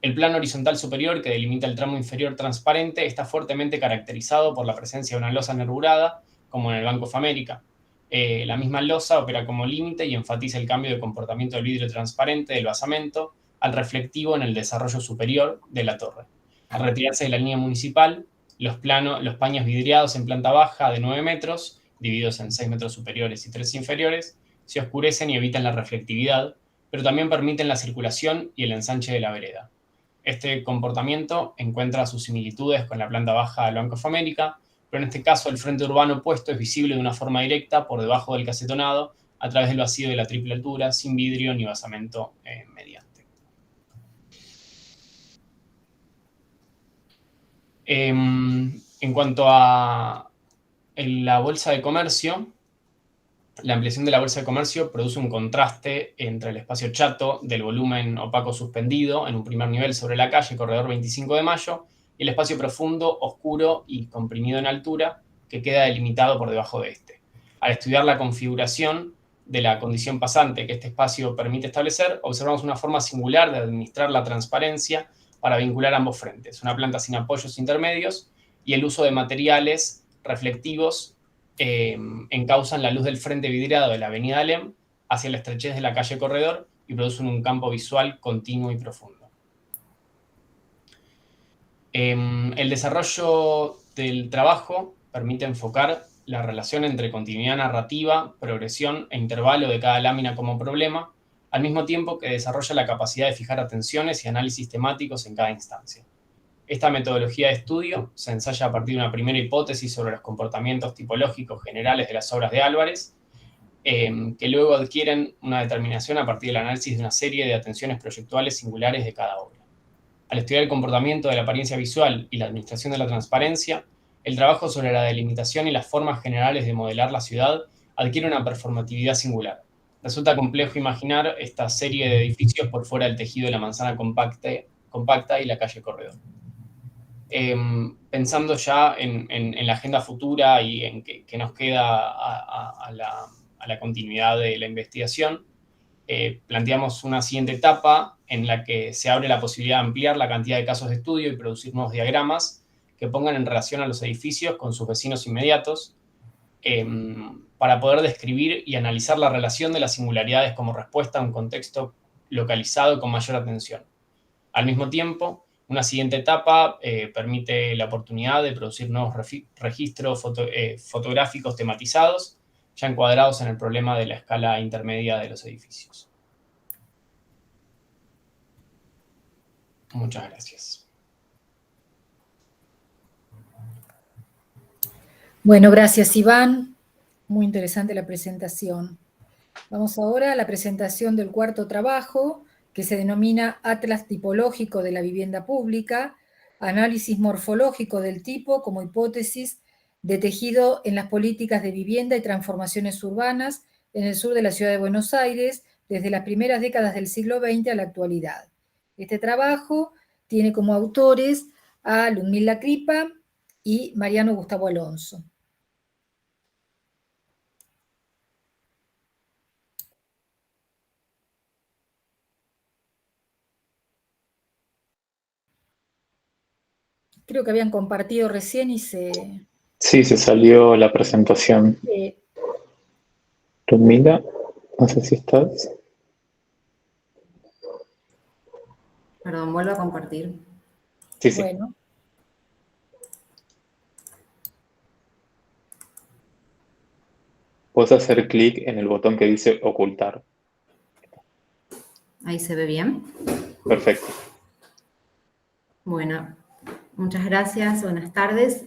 Speaker 7: El plano horizontal superior que delimita el tramo inferior transparente está fuertemente caracterizado por la presencia de una losa nervurada, como en el Banco of America. La misma losa opera como límite y enfatiza el cambio de comportamiento del vidrio transparente del basamento al reflectivo en el desarrollo superior de la torre. Al retirarse de la línea municipal, los paños vidriados en planta baja de 9 metros, divididos en 6 metros superiores y 3 inferiores, se oscurecen y evitan la reflectividad, pero también permiten la circulación y el ensanche de la vereda. Este comportamiento encuentra sus similitudes con la planta baja del Banco of America, pero en este caso el frente urbano opuesto es visible de una forma directa por debajo del casetonado a través del vacío de la triple altura, sin vidrio ni basamento mediante. En cuanto a la bolsa de comercio, la ampliación de la bolsa de comercio produce un contraste entre el espacio chato del volumen opaco suspendido en un primer nivel sobre la calle Corredor 25 de Mayo y el espacio profundo, oscuro y comprimido en altura que queda delimitado por debajo de este. Al estudiar la configuración de la condición pasante que este espacio permite establecer, observamos una forma singular de administrar la transparencia para vincular ambos frentes, una planta sin apoyos intermedios y el uso de materiales reflectivos encausan la luz del frente vidriado de la avenida Alem hacia la estrechez de la calle Corredor y producen un campo visual continuo y profundo. El desarrollo del trabajo permite enfocar la relación entre continuidad narrativa, progresión e intervalo de cada lámina como problema, al mismo tiempo que desarrolla la capacidad de fijar atenciones y análisis temáticos en cada instancia. Esta metodología de estudio se ensaya a partir de una primera hipótesis sobre los comportamientos tipológicos generales de las obras de Álvarez, que luego adquieren una determinación a partir del análisis de una serie de atenciones proyectuales singulares de cada obra. Al estudiar el comportamiento de la apariencia visual y la administración de la transparencia, el trabajo sobre la delimitación y las formas generales de modelar la ciudad adquiere una performatividad singular. Resulta complejo imaginar esta serie de edificios por fuera del tejido de la manzana compacta y la calle Corredor. Pensando ya en la agenda futura y en qué nos queda a la continuidad de la investigación, planteamos una siguiente etapa en la que se abre la posibilidad de ampliar la cantidad de casos de estudio y producir nuevos diagramas que pongan en relación a los edificios con sus vecinos inmediatos, para poder describir y analizar la relación de las singularidades como respuesta a un contexto localizado con mayor atención. Al mismo tiempo, una siguiente etapa permite la oportunidad de producir nuevos registros fotográficos tematizados, ya encuadrados en el problema de la escala intermedia de los edificios. Muchas gracias.
Speaker 1: Bueno, gracias, Iván. Muy interesante la presentación. Vamos ahora a la presentación del cuarto trabajo, que se denomina Atlas Tipológico de la Vivienda Pública, análisis morfológico del tipo como hipótesis de tejido en las políticas de vivienda y transformaciones urbanas en el sur de la ciudad de Buenos Aires, desde las primeras décadas del siglo XX a la actualidad. Este trabajo tiene como autores a Ludmila Kripa y Mariano Gustavo Alonso. Creo que habían compartido recién y se...
Speaker 3: Sí, se salió la presentación. Ludmila, no sé si estás.
Speaker 9: Perdón, vuelvo a compartir.
Speaker 3: Sí, sí.
Speaker 1: Bueno.
Speaker 3: Puedes hacer clic en el botón que dice ocultar.
Speaker 9: Ahí se ve bien.
Speaker 3: Perfecto.
Speaker 9: Bueno, muchas gracias, buenas tardes.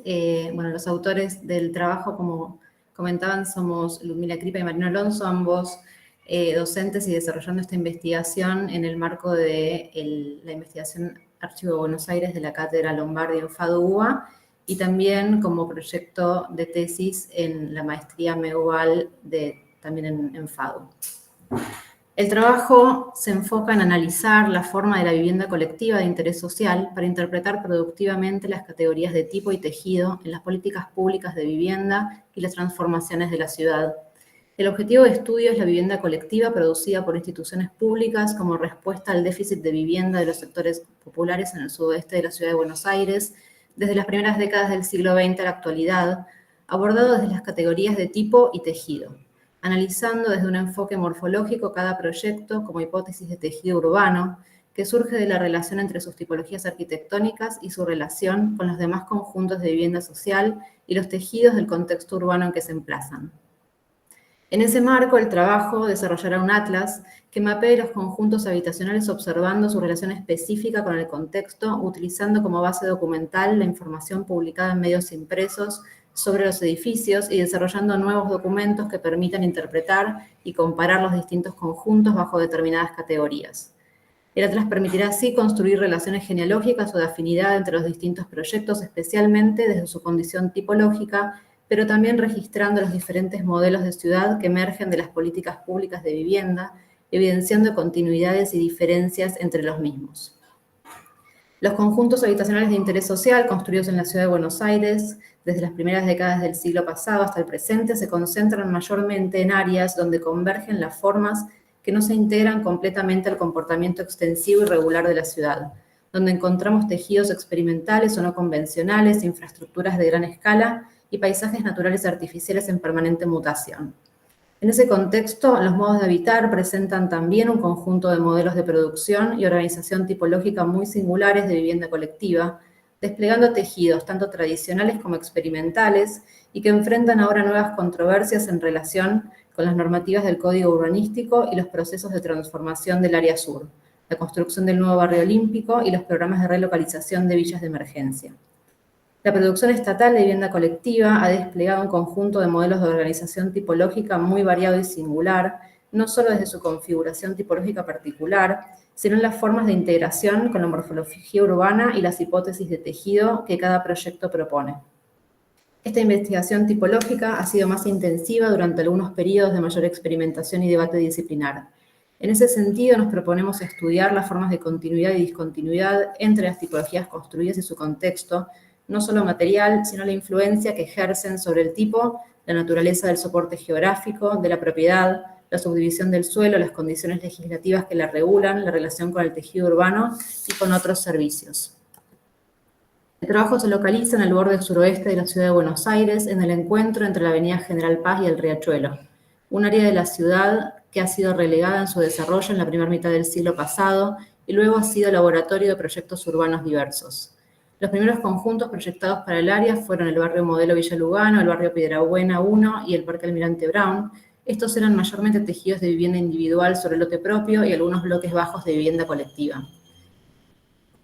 Speaker 9: Bueno, los autores del trabajo, como comentaban, somos Ludmila Kripa y Mariano Alonso, ambos docentes y desarrollando esta investigación en el marco de la investigación Archivo de Buenos Aires de la Cátedra Lombardi en FADU-UBA y también como proyecto de tesis en la maestría MEUVAL también en FADU. El trabajo se enfoca en analizar la forma de la vivienda colectiva de interés social para interpretar productivamente las categorías de tipo y tejido en las políticas públicas de vivienda y las transformaciones de la ciudad. El objetivo de estudio es la vivienda colectiva producida por instituciones públicas como respuesta al déficit de vivienda de los sectores populares en el sudoeste de la ciudad de Buenos Aires desde las primeras décadas del siglo XX a la actualidad, abordado desde las categorías de tipo y tejido, analizando desde un enfoque morfológico cada proyecto como hipótesis de tejido urbano, que surge de la relación entre sus tipologías arquitectónicas y su relación con los demás conjuntos de vivienda social y los tejidos del contexto urbano en que se emplazan. En ese marco, el trabajo desarrollará un atlas que mapee los conjuntos habitacionales observando su relación específica con el contexto, utilizando como base documental la información publicada en medios impresos sobre los edificios y desarrollando nuevos documentos que permitan interpretar y comparar los distintos conjuntos bajo determinadas categorías. El atlas permitirá así construir relaciones genealógicas o de afinidad entre los distintos proyectos, especialmente desde su condición tipológica, pero también registrando los diferentes modelos de ciudad que emergen de las políticas públicas de vivienda, evidenciando continuidades y diferencias entre los mismos. Los conjuntos habitacionales de interés social construidos en la ciudad de Buenos Aires desde las primeras décadas del siglo pasado hasta el presente se concentran mayormente en áreas donde convergen las formas que no se integran completamente al comportamiento extensivo y regular de la ciudad, donde encontramos tejidos experimentales o no convencionales, infraestructuras de gran escala y paisajes naturales artificiales en permanente mutación. En ese contexto, los modos de habitar presentan también un conjunto de modelos de producción y organización tipológica muy singulares de vivienda colectiva, desplegando tejidos tanto tradicionales como experimentales y que enfrentan ahora nuevas controversias en relación con las normativas del Código Urbanístico y los procesos de transformación del área sur, la construcción del nuevo barrio olímpico y los programas de relocalización de villas de emergencia. La producción estatal de vivienda colectiva ha desplegado un conjunto de modelos de organización tipológica muy variado y singular, no solo desde su configuración tipológica particular, sino en las formas de integración con la morfología urbana y las hipótesis de tejido que cada proyecto propone. Esta investigación tipológica ha sido más intensiva durante algunos periodos de mayor experimentación y debate disciplinar. En ese sentido, nos proponemos estudiar las formas de continuidad y discontinuidad entre las tipologías construidas y su contexto, no solo material, sino la influencia que ejercen sobre el tipo, la naturaleza del soporte geográfico, de la propiedad, la subdivisión del suelo, las condiciones legislativas que la regulan, la relación con el tejido urbano y con otros servicios. El trabajo se localiza en el borde suroeste de la ciudad de Buenos Aires, en el encuentro entre la avenida General Paz y el Riachuelo, un área de la ciudad que ha sido relegada en su desarrollo en la primera mitad del siglo pasado y luego ha sido laboratorio de proyectos urbanos diversos. Los primeros conjuntos proyectados para el área fueron el barrio Modelo Villa Lugano, el barrio Piedrabuena 1 y el Parque Almirante Brown. Estos eran mayormente tejidos de vivienda individual sobre lote propio y algunos bloques bajos de vivienda colectiva.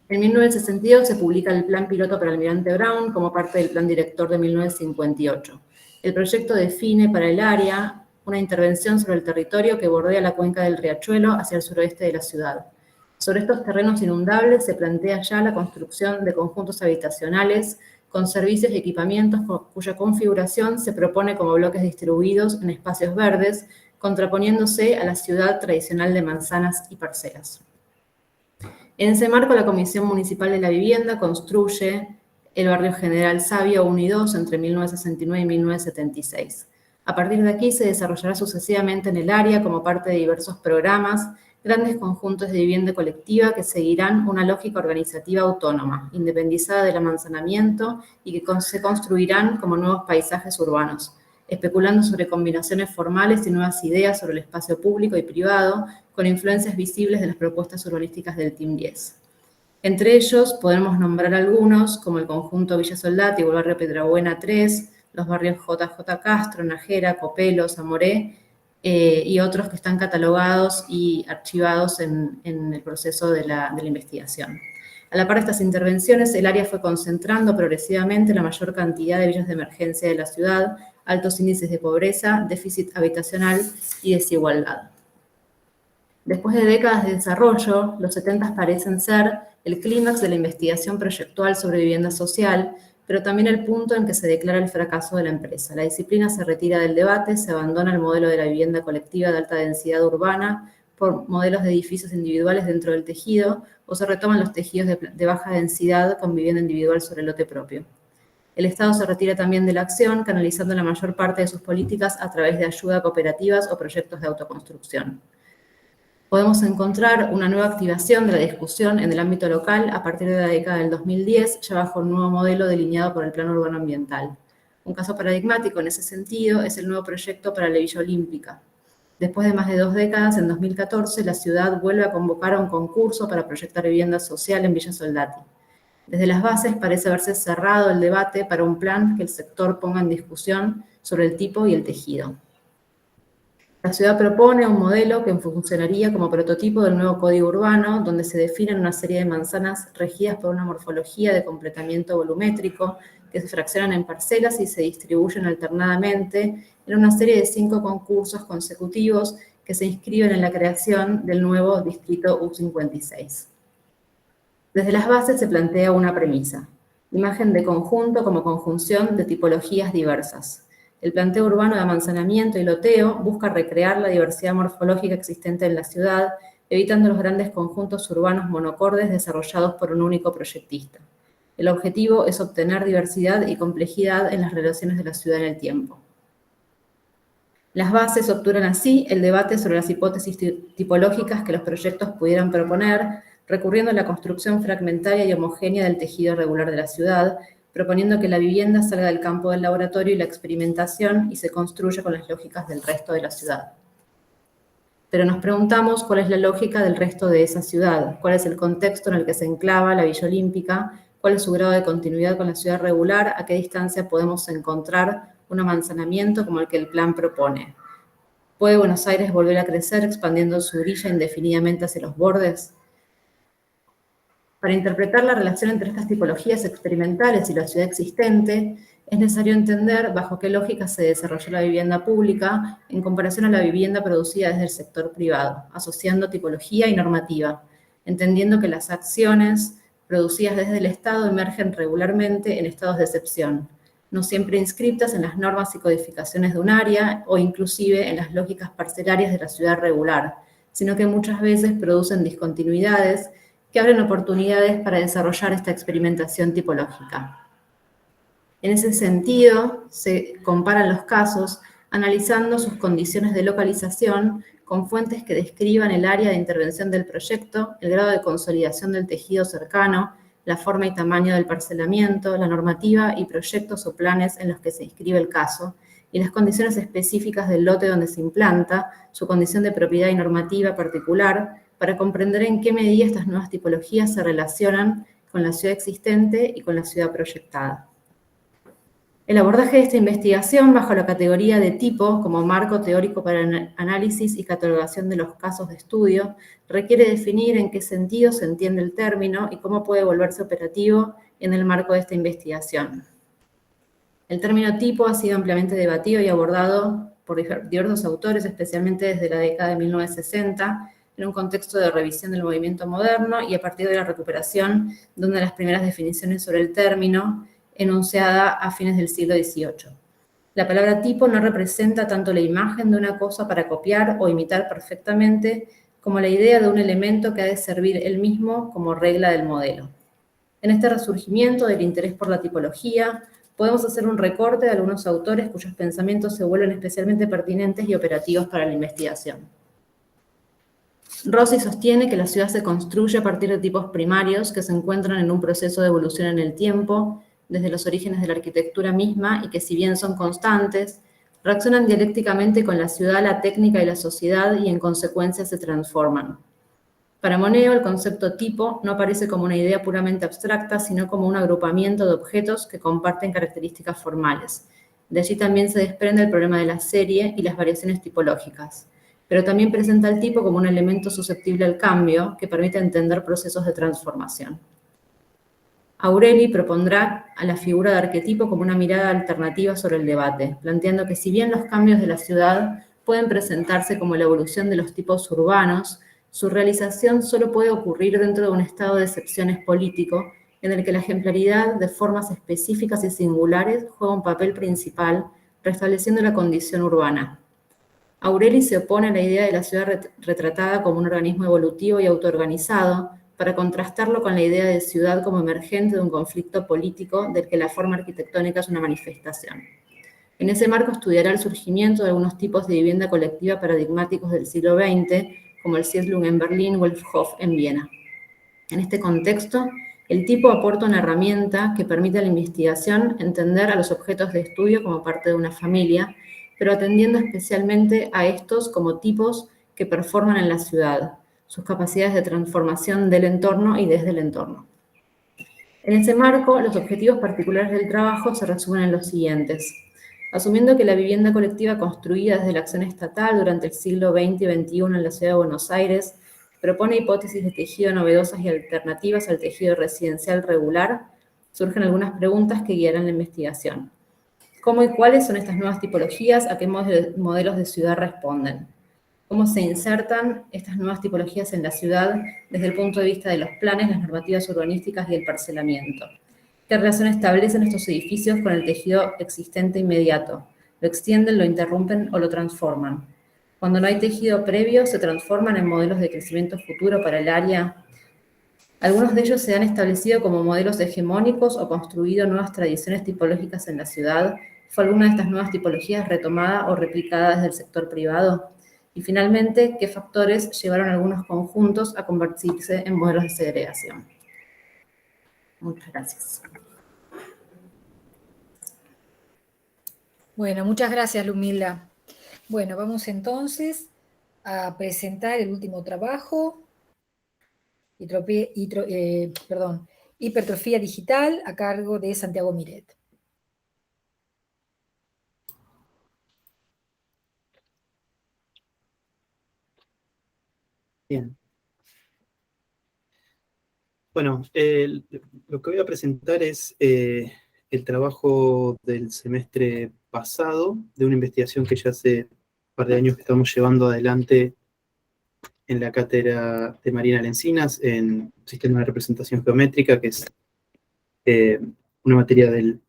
Speaker 9: En 1962 se publica el Plan Piloto para Almirante Brown como parte del Plan Director de 1958. El proyecto define para el área una intervención sobre el territorio que bordea la cuenca del Riachuelo hacia el suroeste de la ciudad. Sobre estos terrenos inundables se plantea ya la construcción de conjuntos habitacionales con servicios y equipamientos cuya configuración se propone como bloques distribuidos en espacios verdes, contraponiéndose a la ciudad tradicional de manzanas y parcelas. En ese marco, la Comisión Municipal de la Vivienda construye el barrio General Sabio 1 y 2 entre 1969 y 1976. A partir de aquí se desarrollará sucesivamente en el área, como parte de diversos programas, grandes conjuntos de vivienda colectiva que seguirán una lógica organizativa autónoma, independizada del amanzanamiento y que se construirán como nuevos paisajes urbanos, especulando sobre combinaciones formales y nuevas ideas sobre el espacio público y privado, con influencias visibles de las propuestas urbanísticas del Team 10. Entre ellos podemos nombrar algunos, como el conjunto Villa Soldati o el barrio Piedrabuena 3, los barrios JJ Castro, Najera, Copelo, Zamoré, y otros que están catalogados y archivados en el proceso de la investigación. A la par de estas intervenciones, el área fue concentrando progresivamente la mayor cantidad de villas de emergencia de la ciudad, altos índices de pobreza, déficit habitacional y desigualdad. Después de décadas de desarrollo, los 70 parecen ser el clímax de la investigación proyectual sobre vivienda social, pero también el punto en que se declara el fracaso de la empresa. La disciplina se retira del debate, se abandona el modelo de la vivienda colectiva de alta densidad urbana por modelos de edificios individuales dentro del tejido, o se retoman los tejidos de baja densidad con vivienda individual sobre lote propio. El Estado se retira también de la acción, canalizando la mayor parte de sus políticas a través de ayuda a cooperativas o proyectos de autoconstrucción. Podemos encontrar una nueva activación de la discusión en el ámbito local a partir de la década del 2010, ya bajo un nuevo modelo delineado por el Plan Urbano Ambiental. Un caso paradigmático en ese sentido es el nuevo proyecto para la Villa Olímpica. Después de más de 2 décadas, en 2014, la ciudad vuelve a convocar a un concurso para proyectar vivienda social en Villa Soldati. Desde las bases parece haberse cerrado el debate para un plan que el sector ponga en discusión sobre el tipo y el tejido. La ciudad propone un modelo que funcionaría como prototipo del nuevo código urbano, donde se definen una serie de manzanas regidas por una morfología de completamiento volumétrico, que se fraccionan en parcelas y se distribuyen alternadamente en una serie de 5 concursos consecutivos que se inscriben en la creación del nuevo distrito U56. Desde las bases se plantea una premisa: imagen de conjunto como conjunción de tipologías diversas. El planteo urbano de amanzanamiento y loteo busca recrear la diversidad morfológica existente en la ciudad, evitando los grandes conjuntos urbanos monocordes desarrollados por un único proyectista. El objetivo es obtener diversidad y complejidad en las relaciones de la ciudad en el tiempo. Las bases obturan así el debate sobre las hipótesis tipológicas que los proyectos pudieran proponer, recurriendo a la construcción fragmentaria y homogénea del tejido regular de la ciudad, proponiendo que la vivienda salga del campo del laboratorio y la experimentación y se construya con las lógicas del resto de la ciudad. Pero nos preguntamos cuál es la lógica del resto de esa ciudad, cuál es el contexto en el que se enclava la Villa Olímpica, cuál es su grado de continuidad con la ciudad regular, a qué distancia podemos encontrar un amanzanamiento como el que el plan propone. ¿Puede Buenos Aires volver a crecer expandiendo su orilla indefinidamente hacia los bordes? Para interpretar la relación entre estas tipologías experimentales y la ciudad existente, es necesario entender bajo qué lógica se desarrolló la vivienda pública en comparación a la vivienda producida desde el sector privado, asociando tipología y normativa, entendiendo que las acciones producidas desde el Estado emergen regularmente en estados de excepción. no siempre inscriptas en las normas y codificaciones de un área o inclusive en las lógicas parcelarias de la ciudad regular, sino que muchas veces producen discontinuidades que abren oportunidades para desarrollar esta experimentación tipológica. En ese sentido, se comparan los casos analizando sus condiciones de localización con fuentes que describan el área de intervención del proyecto, el grado de consolidación del tejido cercano, la forma y tamaño del parcelamiento, la normativa y proyectos o planes en los que se inscribe el caso, y las condiciones específicas del lote donde se implanta, su condición de propiedad y normativa particular, para comprender en qué medida estas nuevas tipologías se relacionan con la ciudad existente y con la ciudad proyectada. El abordaje de esta investigación bajo la categoría de tipo como marco teórico para el análisis y catalogación de los casos de estudio requiere definir en qué sentido se entiende el término y cómo puede volverse operativo en el marco de esta investigación. El término tipo ha sido ampliamente debatido y abordado por diversos autores, especialmente desde la década de 1960, en un contexto de revisión del movimiento moderno y a partir de la recuperación de una de las primeras definiciones sobre el término, enunciada a fines del siglo XVIII. La palabra tipo no representa tanto la imagen de una cosa para copiar o imitar perfectamente, como la idea de un elemento que ha de servir él mismo como regla del modelo. En este resurgimiento del interés por la tipología, podemos hacer un recorte de algunos autores cuyos pensamientos se vuelven especialmente pertinentes y operativos para la investigación. Rossi sostiene que la ciudad se construye a partir de tipos primarios que se encuentran en un proceso de evolución en el tiempo, desde los orígenes de la arquitectura misma, y que si bien son constantes, reaccionan dialécticamente con la ciudad, la técnica y la sociedad, y en consecuencia se transforman. Para Moneo, el concepto tipo no aparece como una idea puramente abstracta, sino como un agrupamiento de objetos que comparten características formales. De allí también se desprende el problema de la serie y las variaciones tipológicas, pero también presenta el tipo como un elemento susceptible al cambio que permite entender procesos de transformación. Aureli propondrá a la figura de arquetipo como una mirada alternativa sobre el debate, planteando que si bien los cambios de la ciudad pueden presentarse como la evolución de los tipos urbanos, su realización solo puede ocurrir dentro de un estado de excepciones político en el que la ejemplaridad de formas específicas y singulares juega un papel principal, restableciendo la condición urbana. Aureli se opone a la idea de la ciudad retratada como un organismo evolutivo y autoorganizado, para contrastarlo con la idea de ciudad como emergente de un conflicto político del que la forma arquitectónica es una manifestación. En ese marco estudiará el surgimiento de algunos tipos de vivienda colectiva paradigmáticos del siglo XX, como el Siedlung en Berlín o el Hof en Viena. En este contexto, el tipo aporta una herramienta que permite a la investigación entender a los objetos de estudio como parte de una familia, pero atendiendo especialmente a estos como tipos que performan en la ciudad, sus capacidades de transformación del entorno y desde el entorno. En ese marco, los objetivos particulares del trabajo se resumen en los siguientes. Asumiendo que la vivienda colectiva construida desde la acción estatal durante el siglo XX y XXI en la ciudad de Buenos Aires propone hipótesis de tejido novedosas y alternativas al tejido residencial regular, surgen algunas preguntas que guiarán la investigación. ¿Cómo y cuáles son estas nuevas tipologías? ¿A qué modelos de ciudad responden? ¿Cómo se insertan estas nuevas tipologías en la ciudad desde el punto de vista de los planes, las normativas urbanísticas y el parcelamiento? ¿Qué relación establecen estos edificios con el tejido existente inmediato? ¿Lo extienden, lo interrumpen o lo transforman? Cuando no hay tejido previo, ¿se transforman en modelos de crecimiento futuro para el área? Algunos de ellos se han establecido como modelos hegemónicos o construido nuevas tradiciones tipológicas en la ciudad. ¿Fue alguna de estas nuevas tipologías retomada o replicada desde el sector privado? Y finalmente, ¿qué factores llevaron a algunos conjuntos a convertirse en modelos de segregación? Muchas gracias.
Speaker 1: Bueno, muchas gracias, Lumila. Bueno, vamos entonces a presentar el último trabajo, hipertrofía digital, a cargo de Santiago Miret.
Speaker 10: Bien. Bueno, lo que voy a presentar es el trabajo del semestre pasado, de una investigación que ya hace un par de años que estamos llevando adelante en la cátedra de Marina Lencinas, en Sistema de Representación Geométrica, que es una materia del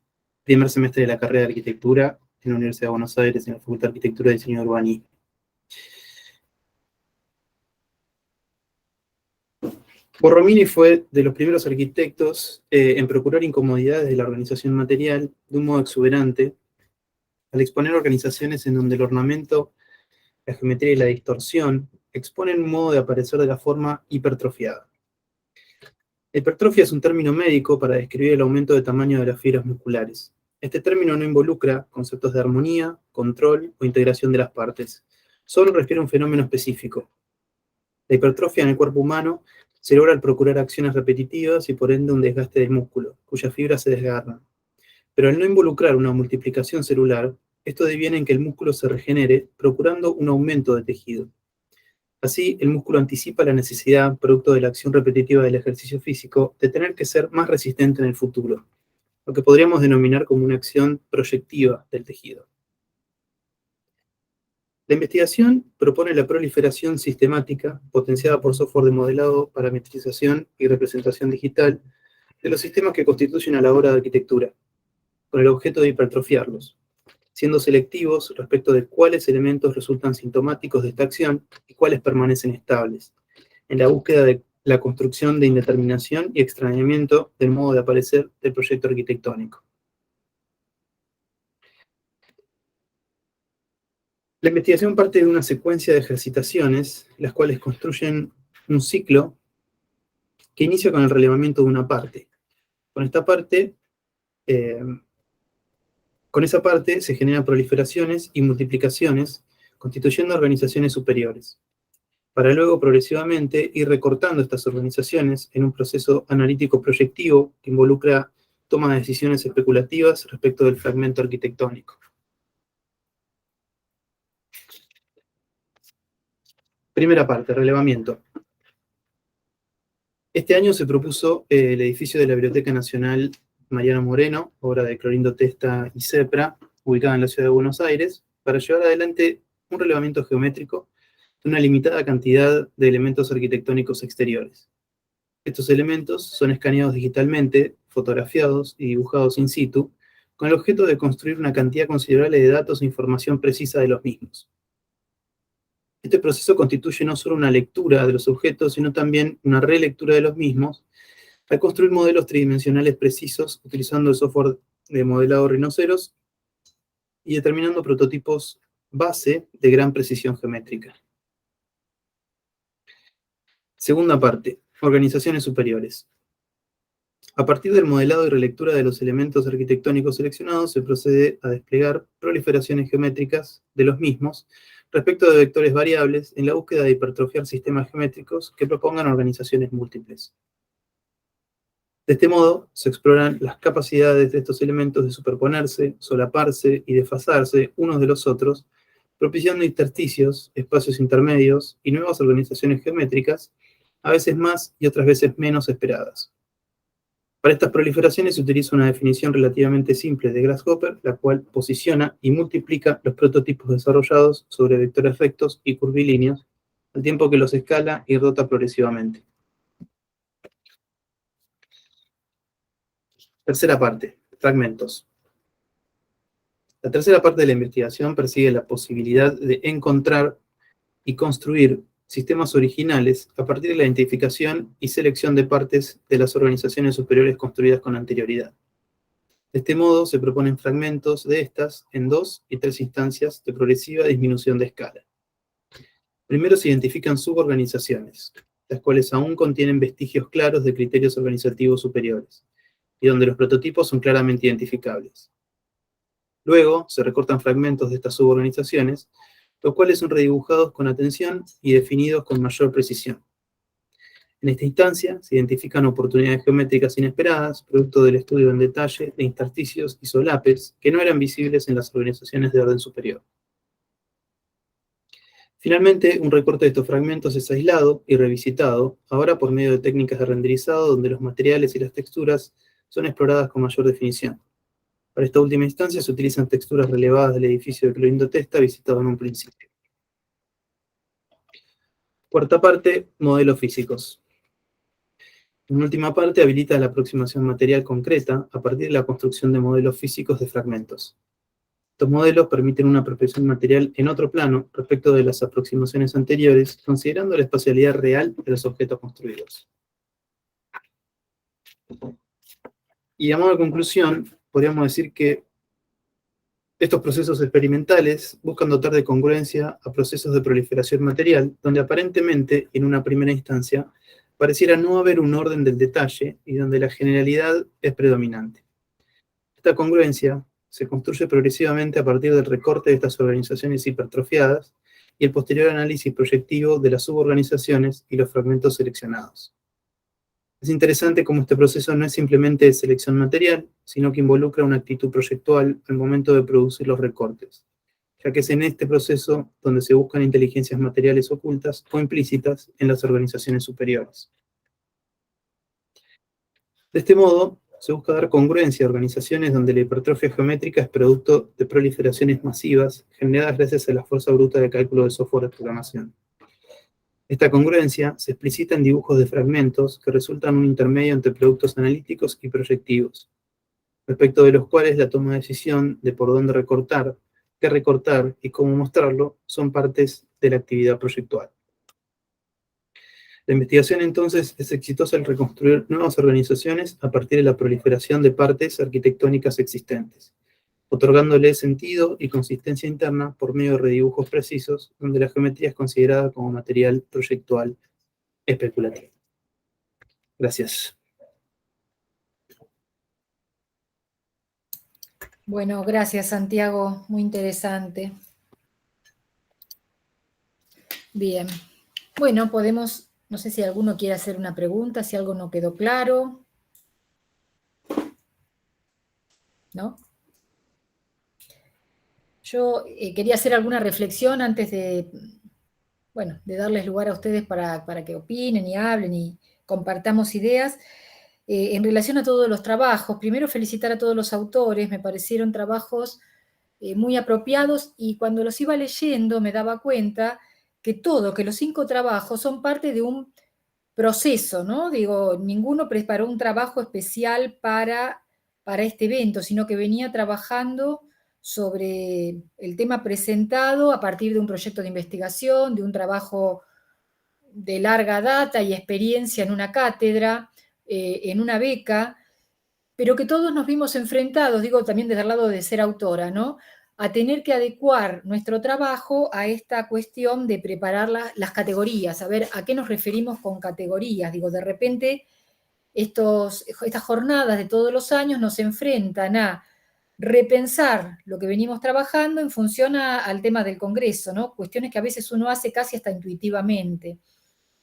Speaker 10: primer semestre de la carrera de Arquitectura en la Universidad de Buenos Aires, en la Facultad de Arquitectura, Diseño y Urbanismo. Borromini fue de los primeros arquitectos en procurar incomodidades de la organización material de un modo exuberante, al exponer organizaciones en donde el ornamento, la geometría y la distorsión exponen un modo de aparecer de la forma hipertrofiada. La hipertrofia es un término médico para describir el aumento de tamaño de las fibras musculares. Este término no involucra conceptos de armonía, control o integración de las partes. Solo refiere a un fenómeno específico. La hipertrofia en el cuerpo humano se logra al procurar acciones repetitivas y por ende un desgaste del músculo, cuyas fibras se desgarran. Pero al no involucrar una multiplicación celular, esto deviene en que el músculo se regenere, procurando un aumento de tejido. Así, el músculo anticipa la necesidad, producto de la acción repetitiva del ejercicio físico, de tener que ser más resistente en el futuro, lo que podríamos denominar como una acción proyectiva del tejido. La investigación propone la proliferación sistemática, potenciada por software de modelado, parametrización y representación digital, de los sistemas que constituyen a la obra de arquitectura, con el objeto de hipertrofiarlos, siendo selectivos respecto de cuáles elementos resultan sintomáticos de esta acción y cuáles permanecen estables, en la búsqueda de la construcción de indeterminación y extrañamiento del modo de aparecer del proyecto arquitectónico. La investigación parte de una secuencia de ejercitaciones, las cuales construyen un ciclo que inicia con el relevamiento de una parte. Con esa parte se generan proliferaciones y multiplicaciones, constituyendo organizaciones superiores, para luego progresivamente ir recortando estas organizaciones en un proceso analítico proyectivo que involucra toma de decisiones especulativas respecto del fragmento arquitectónico. Primera parte, relevamiento. Este año se propuso el edificio de la Biblioteca Nacional Mariano Moreno, obra de Clorindo Testa y Cepra, ubicada en la ciudad de Buenos Aires, para llevar adelante un relevamiento geométrico de una limitada cantidad de elementos arquitectónicos exteriores. Estos elementos son escaneados digitalmente, fotografiados y dibujados in situ, con el objeto de construir una cantidad considerable de datos e información precisa de los mismos. Este proceso constituye no solo una lectura de los objetos, sino también una relectura de los mismos, al construir modelos tridimensionales precisos utilizando el software de modelado Rhinoceros y determinando prototipos base de gran precisión geométrica. Segunda parte, organizaciones superiores. A partir del modelado y relectura de los elementos arquitectónicos seleccionados, se procede a desplegar proliferaciones geométricas de los mismos respecto de vectores variables en la búsqueda de hipertrofiar sistemas geométricos que propongan organizaciones múltiples. De este modo, se exploran las capacidades de estos elementos de superponerse, solaparse y desfasarse unos de los otros, propiciando intersticios, espacios intermedios y nuevas organizaciones geométricas, a veces más y otras veces menos esperadas. Para estas proliferaciones se utiliza una definición relativamente simple de Grasshopper, la cual posiciona y multiplica los prototipos desarrollados sobre vectores rectos y curvilíneos, al tiempo que los escala y rota progresivamente. Tercera parte, fragmentos. La tercera parte de la investigación persigue la posibilidad de encontrar y construir sistemas originales a partir de la identificación y selección de partes de las organizaciones superiores construidas con anterioridad. De este modo, se proponen fragmentos de estas en 2 y 3 instancias de progresiva disminución de escala. Primero se identifican suborganizaciones, las cuales aún contienen vestigios claros de criterios organizativos superiores, y donde los prototipos son claramente identificables. Luego, se recortan fragmentos de estas suborganizaciones, los cuales son redibujados con atención y definidos con mayor precisión. En esta instancia, se identifican oportunidades geométricas inesperadas, producto del estudio en detalle de intersticios y solapes que no eran visibles en las organizaciones de orden superior. Finalmente, un recorte de estos fragmentos es aislado y revisitado, ahora por medio de técnicas de renderizado donde los materiales y las texturas son exploradas con mayor definición. Para esta última instancia se utilizan texturas relevadas del edificio de Clorindo Testa visitado en un principio. Cuarta parte, modelos físicos. En última parte, habilita la aproximación material concreta a partir de la construcción de modelos físicos de fragmentos. Estos modelos permiten una apropiación material en otro plano respecto de las aproximaciones anteriores, considerando la espacialidad real de los objetos construidos. Y a modo de conclusión, podríamos decir que estos procesos experimentales buscan dotar de congruencia a procesos de proliferación material, donde aparentemente, en una primera instancia, pareciera no haber un orden del detalle y donde la generalidad es predominante. Esta congruencia se construye progresivamente a partir del recorte de estas organizaciones hipertrofiadas y el posterior análisis proyectivo de las suborganizaciones y los fragmentos seleccionados. Es interesante cómo este proceso no es simplemente de selección material, sino que involucra una actitud proyectual al momento de producir los recortes, ya que es en este proceso donde se buscan inteligencias materiales ocultas o implícitas en las organizaciones superiores. De este modo, se busca dar congruencia a organizaciones donde la hipertrofia geométrica es producto de proliferaciones masivas generadas gracias a la fuerza bruta de cálculo de software de programación. Esta congruencia se explicita en dibujos de fragmentos que resultan un intermedio entre productos analíticos y proyectivos, respecto de los cuales la toma de decisión de por dónde recortar, qué recortar y cómo mostrarlo son partes de la actividad proyectual. La investigación entonces es exitosa al reconstruir nuevas organizaciones a partir de la proliferación de partes arquitectónicas existentes, otorgándole sentido y consistencia interna por medio de redibujos precisos, donde la geometría es considerada como material proyectual especulativo. Gracias.
Speaker 1: Bueno, gracias, Santiago, muy interesante. Bien, bueno, podemos, no sé si alguno quiere hacer una pregunta, si algo no quedó claro. ¿No? Yo quería hacer alguna reflexión antes de, bueno, de darles lugar a ustedes para que opinen y hablen y compartamos ideas. En relación a todos los trabajos, primero felicitar a todos los autores, me parecieron trabajos muy apropiados y cuando los iba leyendo me daba cuenta que los 5 trabajos son parte de un proceso, ¿no? Digo, ninguno preparó un trabajo especial para este evento, sino que venía trabajando sobre el tema presentado a partir de un proyecto de investigación, de un trabajo de larga data y experiencia en una cátedra, en una beca, pero que todos nos vimos enfrentados, digo también desde el lado de ser autora, ¿no? A tener que adecuar nuestro trabajo a esta cuestión de preparar las categorías, a ver a qué nos referimos con categorías. Digo, de repente estas jornadas de todos los años nos enfrentan a repensar lo que venimos trabajando en función al tema del Congreso, ¿no? Cuestiones que a veces uno hace casi hasta intuitivamente.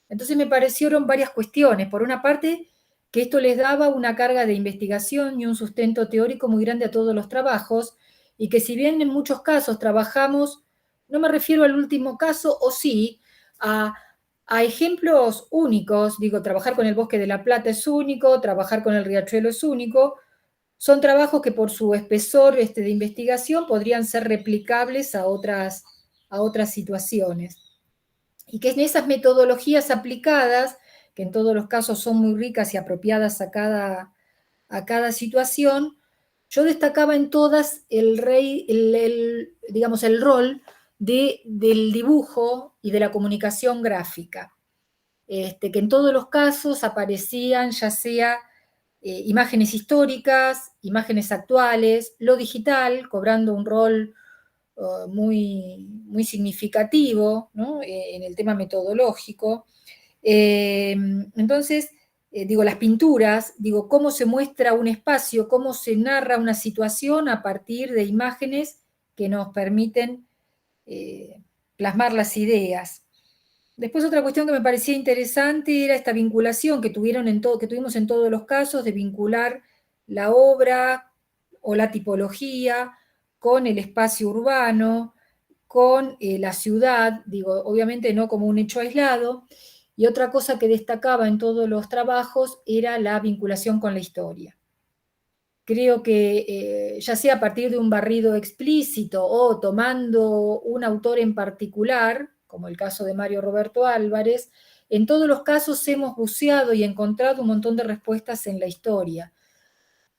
Speaker 1: Entonces me parecieron varias cuestiones. Por una parte, que esto les daba una carga de investigación y un sustento teórico muy grande a todos los trabajos, y que si bien en muchos casos trabajamos, no me refiero al último caso, o sí, a ejemplos únicos, digo, trabajar con el Bosque de la Plata es único, trabajar con el Riachuelo es único, son trabajos que por su espesor de investigación podrían ser replicables a otras situaciones. Y que en esas metodologías aplicadas, que en todos los casos son muy ricas y apropiadas a cada situación, yo destacaba en todas el rol del dibujo y de la comunicación gráfica, que en todos los casos aparecían ya sea imágenes históricas, imágenes actuales, lo digital, cobrando un rol muy, muy significativo, ¿no? En el tema metodológico. Entonces, las pinturas, cómo se muestra un espacio, cómo se narra una situación a partir de imágenes que nos permiten plasmar las ideas. Después otra cuestión que me parecía interesante era esta vinculación que tuvimos en todos los casos, de vincular la obra o la tipología con el espacio urbano, con la ciudad, obviamente no como un hecho aislado. Y otra cosa que destacaba en todos los trabajos era la vinculación con la historia. Creo que ya sea a partir de un barrido explícito o tomando un autor en particular, como el caso de Mario Roberto Álvarez, en todos los casos hemos buceado y encontrado un montón de respuestas en la historia.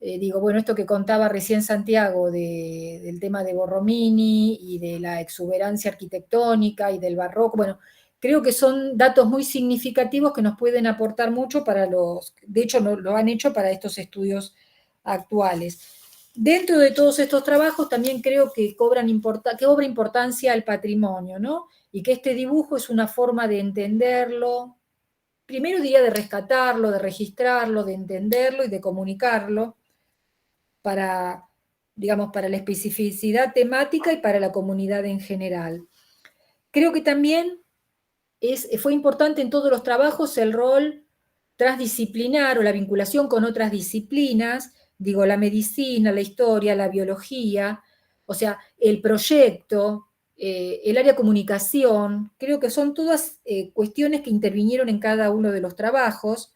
Speaker 1: Digo, bueno, esto que contaba recién Santiago del tema de Borromini y de la exuberancia arquitectónica y del barroco, bueno, creo que son datos muy significativos que nos pueden aportar mucho para de hecho lo han hecho para estos estudios actuales. Dentro de todos estos trabajos también creo que cobra importancia el patrimonio, ¿no? Y que este dibujo es una forma de entenderlo, primero diría de rescatarlo, de registrarlo, de entenderlo y de comunicarlo, para la especificidad temática y para la comunidad en general. Creo que también fue importante en todos los trabajos el rol transdisciplinar o la vinculación con otras disciplinas, digo, la medicina, la historia, la biología, o sea, el proyecto, el área de comunicación, creo que son todas cuestiones que intervinieron en cada uno de los trabajos,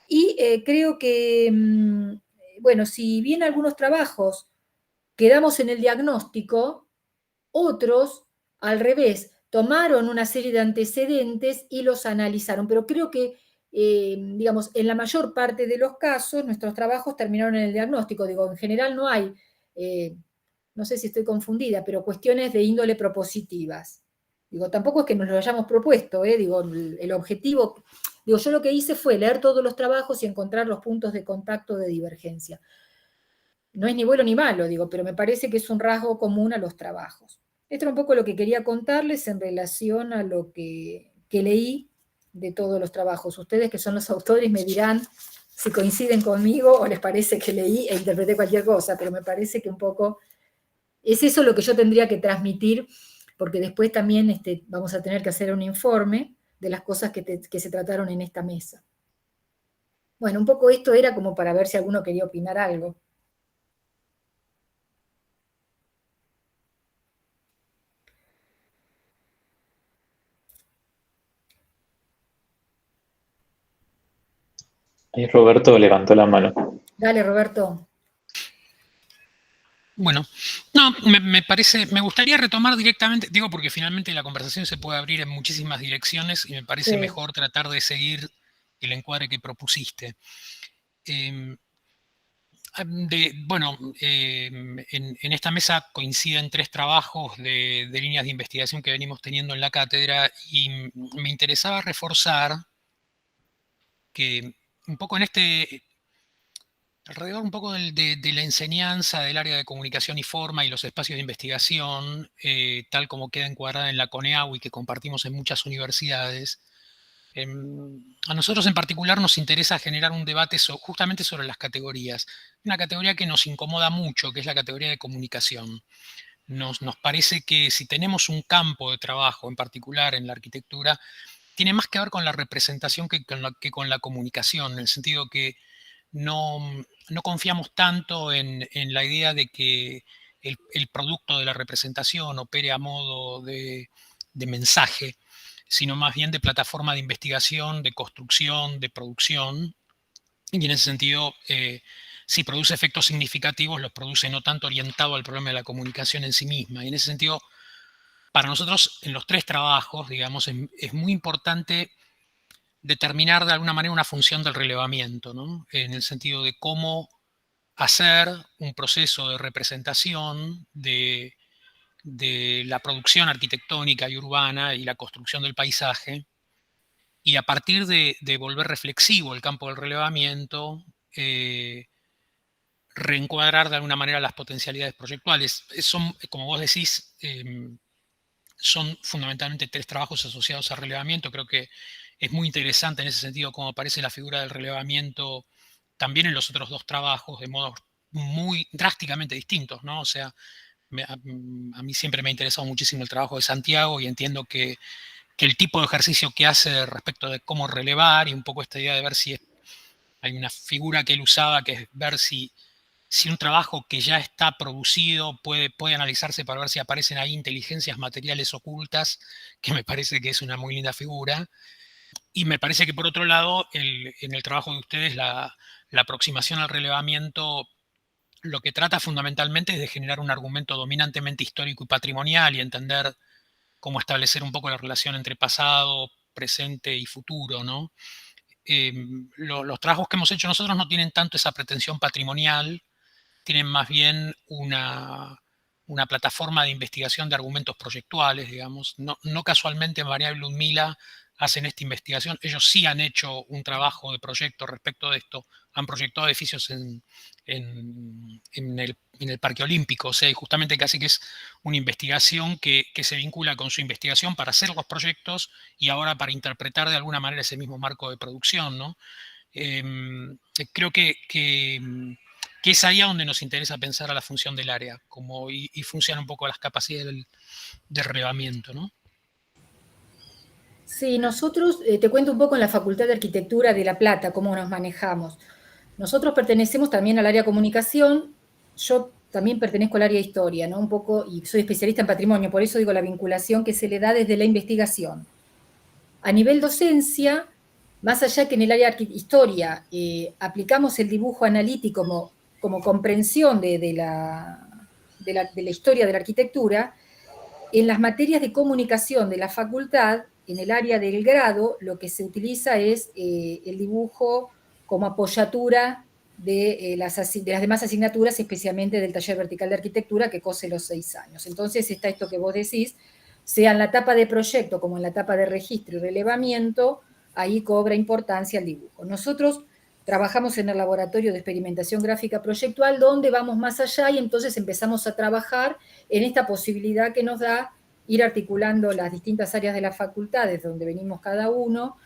Speaker 1: y creo que bueno, si bien algunos trabajos quedamos en el diagnóstico, otros, al revés, tomaron una serie de antecedentes y los analizaron. Pero creo que, digamos, en la mayor parte de los casos, nuestros trabajos terminaron en el diagnóstico. Digo, en general no hay, no sé si estoy confundida, pero cuestiones de índole propositivas. Digo, tampoco es que nos lo hayamos propuesto, digo, el objetivo... Digo, yo lo que hice fue leer todos los trabajos y encontrar los puntos de contacto de divergencia. No es ni bueno ni malo, digo, pero me parece que es un rasgo común a los trabajos. Esto era un poco lo que quería contarles en relación a lo que leí de todos los trabajos. Ustedes, que son los autores, me dirán si coinciden conmigo o les parece que leí e interpreté cualquier cosa, pero me parece que un poco es eso lo que yo tendría que transmitir, porque después también vamos a tener que hacer un informe de las cosas que se trataron en esta mesa. Bueno, un poco esto era como para ver si alguno quería opinar algo.
Speaker 3: Ahí Roberto levantó la mano.
Speaker 1: Dale, Roberto.
Speaker 4: Bueno, no, me gustaría retomar directamente, digo, porque finalmente la conversación se puede abrir en muchísimas direcciones y me parece mejor tratar de seguir el encuadre que propusiste. En esta mesa coinciden 3 trabajos de líneas de investigación que venimos teniendo en la cátedra y me interesaba reforzar que un poco alrededor un poco de la enseñanza del área de comunicación y forma y los espacios de investigación, tal como queda encuadrada en la CONEAU y que compartimos en muchas universidades, a nosotros en particular nos interesa generar un debate justamente sobre las categorías. Una categoría que nos incomoda mucho, que es la categoría de comunicación. Nos parece que si tenemos un campo de trabajo, en particular en la arquitectura, tiene más que ver con la representación que con la comunicación, en el sentido que no confiamos tanto en la idea de que el producto de la representación opere a modo de mensaje, sino más bien de plataforma de investigación, de construcción, de producción. Y en ese sentido, si produce efectos significativos, los produce no tanto orientado al problema de la comunicación en sí misma. Y en ese sentido, para nosotros, en los 3 trabajos, digamos, es muy importante determinar de alguna manera una función del relevamiento, ¿no? En el sentido de cómo hacer un proceso de representación de la producción arquitectónica y urbana y la construcción del paisaje, y a partir de volver reflexivo el campo del relevamiento, reencuadrar de alguna manera las potencialidades proyectuales. Son, como vos decís, son fundamentalmente 3 trabajos asociados al relevamiento. Creo que es muy interesante en ese sentido cómo aparece la figura del relevamiento también en los otros 2 trabajos de modos muy drásticamente distintos, ¿no? O sea, a mí siempre me ha interesado muchísimo el trabajo de Santiago y entiendo que el tipo de ejercicio que hace respecto de cómo relevar y un poco esta idea de ver si hay una figura que él usaba que es ver si un trabajo que ya está producido puede analizarse para ver si aparecen ahí inteligencias materiales ocultas, que me parece que es una muy linda figura. Y me parece que por otro lado, en el trabajo de ustedes, la aproximación al relevamiento lo que trata fundamentalmente es de generar un argumento dominantemente histórico y patrimonial y entender cómo establecer un poco la relación entre pasado, presente y futuro, ¿no? Los trabajos que hemos hecho nosotros no tienen tanto esa pretensión patrimonial, tienen más bien una plataforma de investigación de argumentos proyectuales, digamos. No casualmente María y Ludmila hacen esta investigación. Ellos sí han hecho un trabajo de proyecto respecto de esto. Han proyectado edificios en el Parque Olímpico. O sea, y justamente casi que es una investigación que se vincula con su investigación para hacer los proyectos y ahora para interpretar de alguna manera ese mismo marco de producción, ¿no? Creo que es ahí a donde nos interesa pensar a la función del área, y funcionan un poco las capacidades de relevamiento, ¿no?
Speaker 1: Sí, nosotros, te cuento un poco en la Facultad de Arquitectura de La Plata, cómo nos manejamos. Nosotros pertenecemos también al área de comunicación, yo también pertenezco al área de historia, ¿no? Un poco, y soy especialista en patrimonio, por eso digo la vinculación que se le da desde la investigación. A nivel docencia, más allá que en el área de historia aplicamos el dibujo analítico como comprensión de la historia de la arquitectura, en las materias de comunicación de la facultad, en el área del grado, lo que se utiliza es el dibujo como apoyatura de las demás asignaturas, especialmente del taller vertical de arquitectura que cose los 6 años. Entonces está esto que vos decís, sea en la etapa de proyecto como en la etapa de registro y relevamiento, ahí cobra importancia el dibujo. Nosotros trabajamos en el laboratorio de experimentación gráfica proyectual, donde vamos más allá y entonces empezamos a trabajar en esta posibilidad que nos da ir articulando las distintas áreas de las facultades donde venimos cada uno,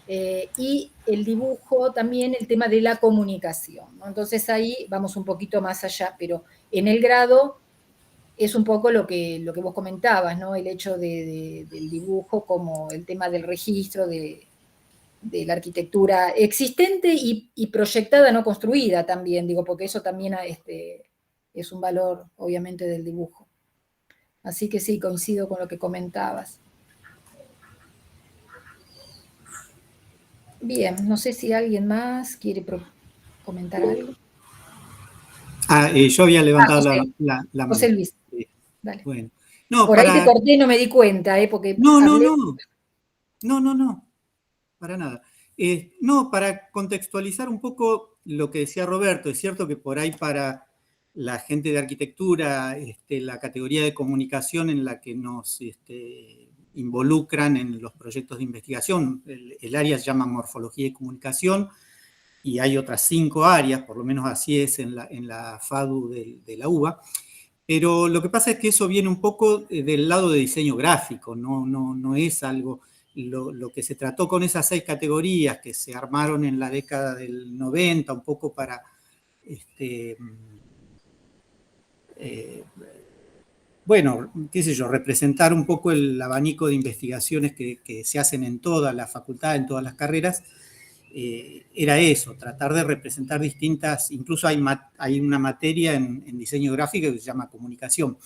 Speaker 1: y el dibujo también, el tema de la comunicación, ¿no? Entonces ahí vamos un poquito más allá, pero en el grado es un poco lo que vos comentabas, ¿no? El hecho del dibujo como el tema del registro de la arquitectura existente y proyectada, no construida también, digo, porque eso también es un valor, obviamente, del dibujo. Así que sí, coincido con lo que comentabas. Bien, no sé si alguien más quiere comentar algo.
Speaker 11: Yo había levantado la mano.
Speaker 1: José Luis, dale.
Speaker 11: Bueno. No,
Speaker 1: por ahí te corté y no me di cuenta, porque
Speaker 11: No, para nada. No, para contextualizar un poco lo que decía Roberto, es cierto que por ahí para la gente de arquitectura, la categoría de comunicación en la que nos involucran en los proyectos de investigación, el área se llama morfología y comunicación, y hay otras 5 áreas, por lo menos así es en la FADU de la UBA, pero lo que pasa es que eso viene un poco del lado de diseño gráfico, no es algo. Lo que se trató con esas 6 categorías que se armaron en la década del 90, un poco para bueno, qué sé yo, representar un poco el abanico de investigaciones que se hacen en toda la facultad, en todas las carreras, era eso, tratar de representar distintas, incluso hay una materia en diseño gráfico que se llama comunicación.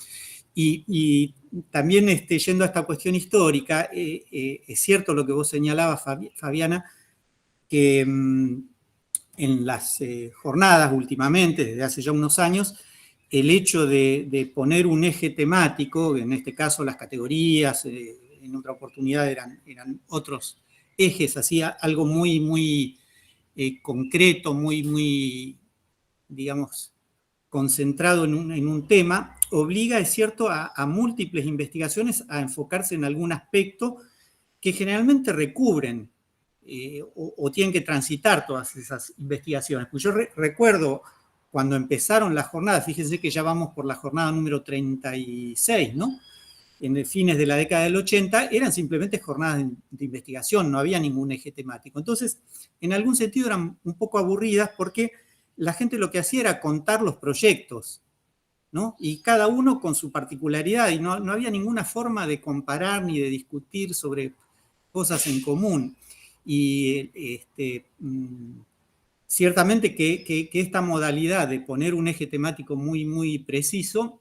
Speaker 11: Y también yendo a esta cuestión histórica, es cierto lo que vos señalabas, Fabiana, que en las jornadas últimamente, desde hace ya unos años, el hecho de poner un eje temático, en este caso las categorías, en otra oportunidad eran otros ejes, así algo muy, muy concreto, muy, digamos, concentrado en un tema, obliga, es cierto, a múltiples investigaciones a enfocarse en algún aspecto que generalmente recubren o tienen que transitar todas esas investigaciones. Pues yo recuerdo cuando empezaron las jornadas, fíjense que ya vamos por la jornada número 36, ¿no? En fines de la década del 80, eran simplemente jornadas de investigación, no había ningún eje temático. Entonces, en algún sentido eran un poco aburridas porque la gente lo que hacía era contar los proyectos, ¿no? Y cada uno con su particularidad, y no había ninguna forma de comparar ni de discutir sobre cosas en común. Y ciertamente que esta modalidad de poner un eje temático muy, muy preciso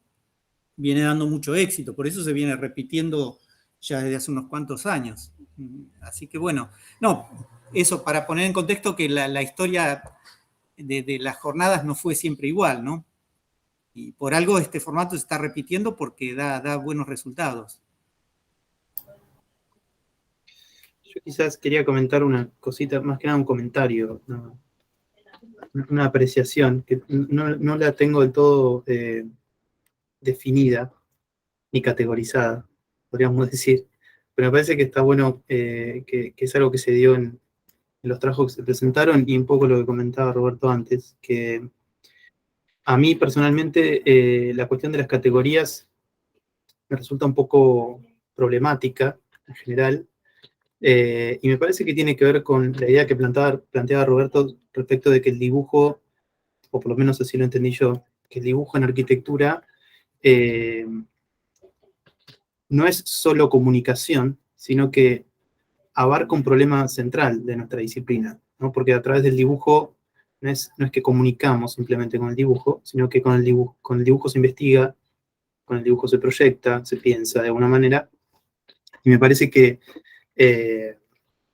Speaker 11: viene dando mucho éxito, por eso se viene repitiendo ya desde hace unos cuantos años. Así que bueno, no, eso para poner en contexto que la historia de las jornadas no fue siempre igual, ¿no? Y por algo este formato se está repitiendo porque da buenos resultados.
Speaker 10: Yo quizás quería comentar una cosita, más que nada un comentario, una apreciación, que no la tengo del todo definida ni categorizada, podríamos decir, pero me parece que está bueno, que es algo que se dio en los trabajos que se presentaron y un poco lo que comentaba Roberto antes, que a mí personalmente la cuestión de las categorías me resulta un poco problemática en general, y me parece que tiene que ver con la idea que planteaba Roberto respecto de que el dibujo, o por lo menos así lo entendí yo, que el dibujo en arquitectura no es solo comunicación, sino que abarca un problema central de nuestra disciplina, ¿no? Porque a través del dibujo no es que comunicamos simplemente con el dibujo, sino que con el dibujo se investiga, con el dibujo se proyecta, se piensa de alguna manera, y me parece que en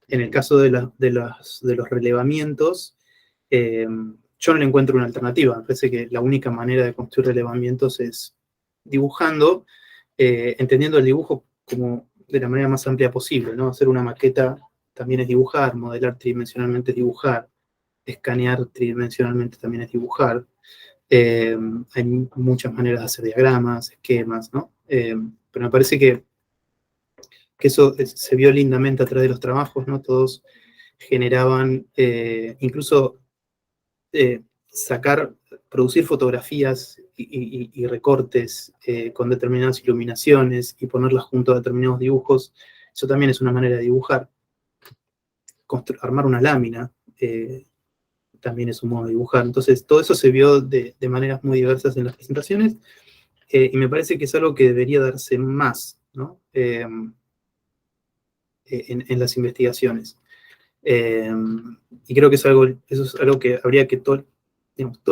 Speaker 10: el caso de los relevamientos, yo no le encuentro una alternativa. Me parece que la única manera de construir relevamientos es dibujando, entendiendo el dibujo como de la manera más amplia posible, ¿no? Hacer una maqueta también es dibujar, modelar tridimensionalmente es dibujar, escanear tridimensionalmente también es dibujar. Hay muchas maneras de hacer diagramas, esquemas, ¿no? Pero me parece que eso se vio lindamente a través de los trabajos, ¿no? Todos generaban, incluso producir fotografías y recortes con determinadas iluminaciones y ponerlas junto a determinados dibujos, eso también es una manera de dibujar. Armar una lámina también es un modo de dibujar. Entonces, todo eso se vio de maneras muy diversas en las presentaciones, y me parece que es algo que debería darse más, ¿no? En las investigaciones. Y creo que eso es algo que habría que todo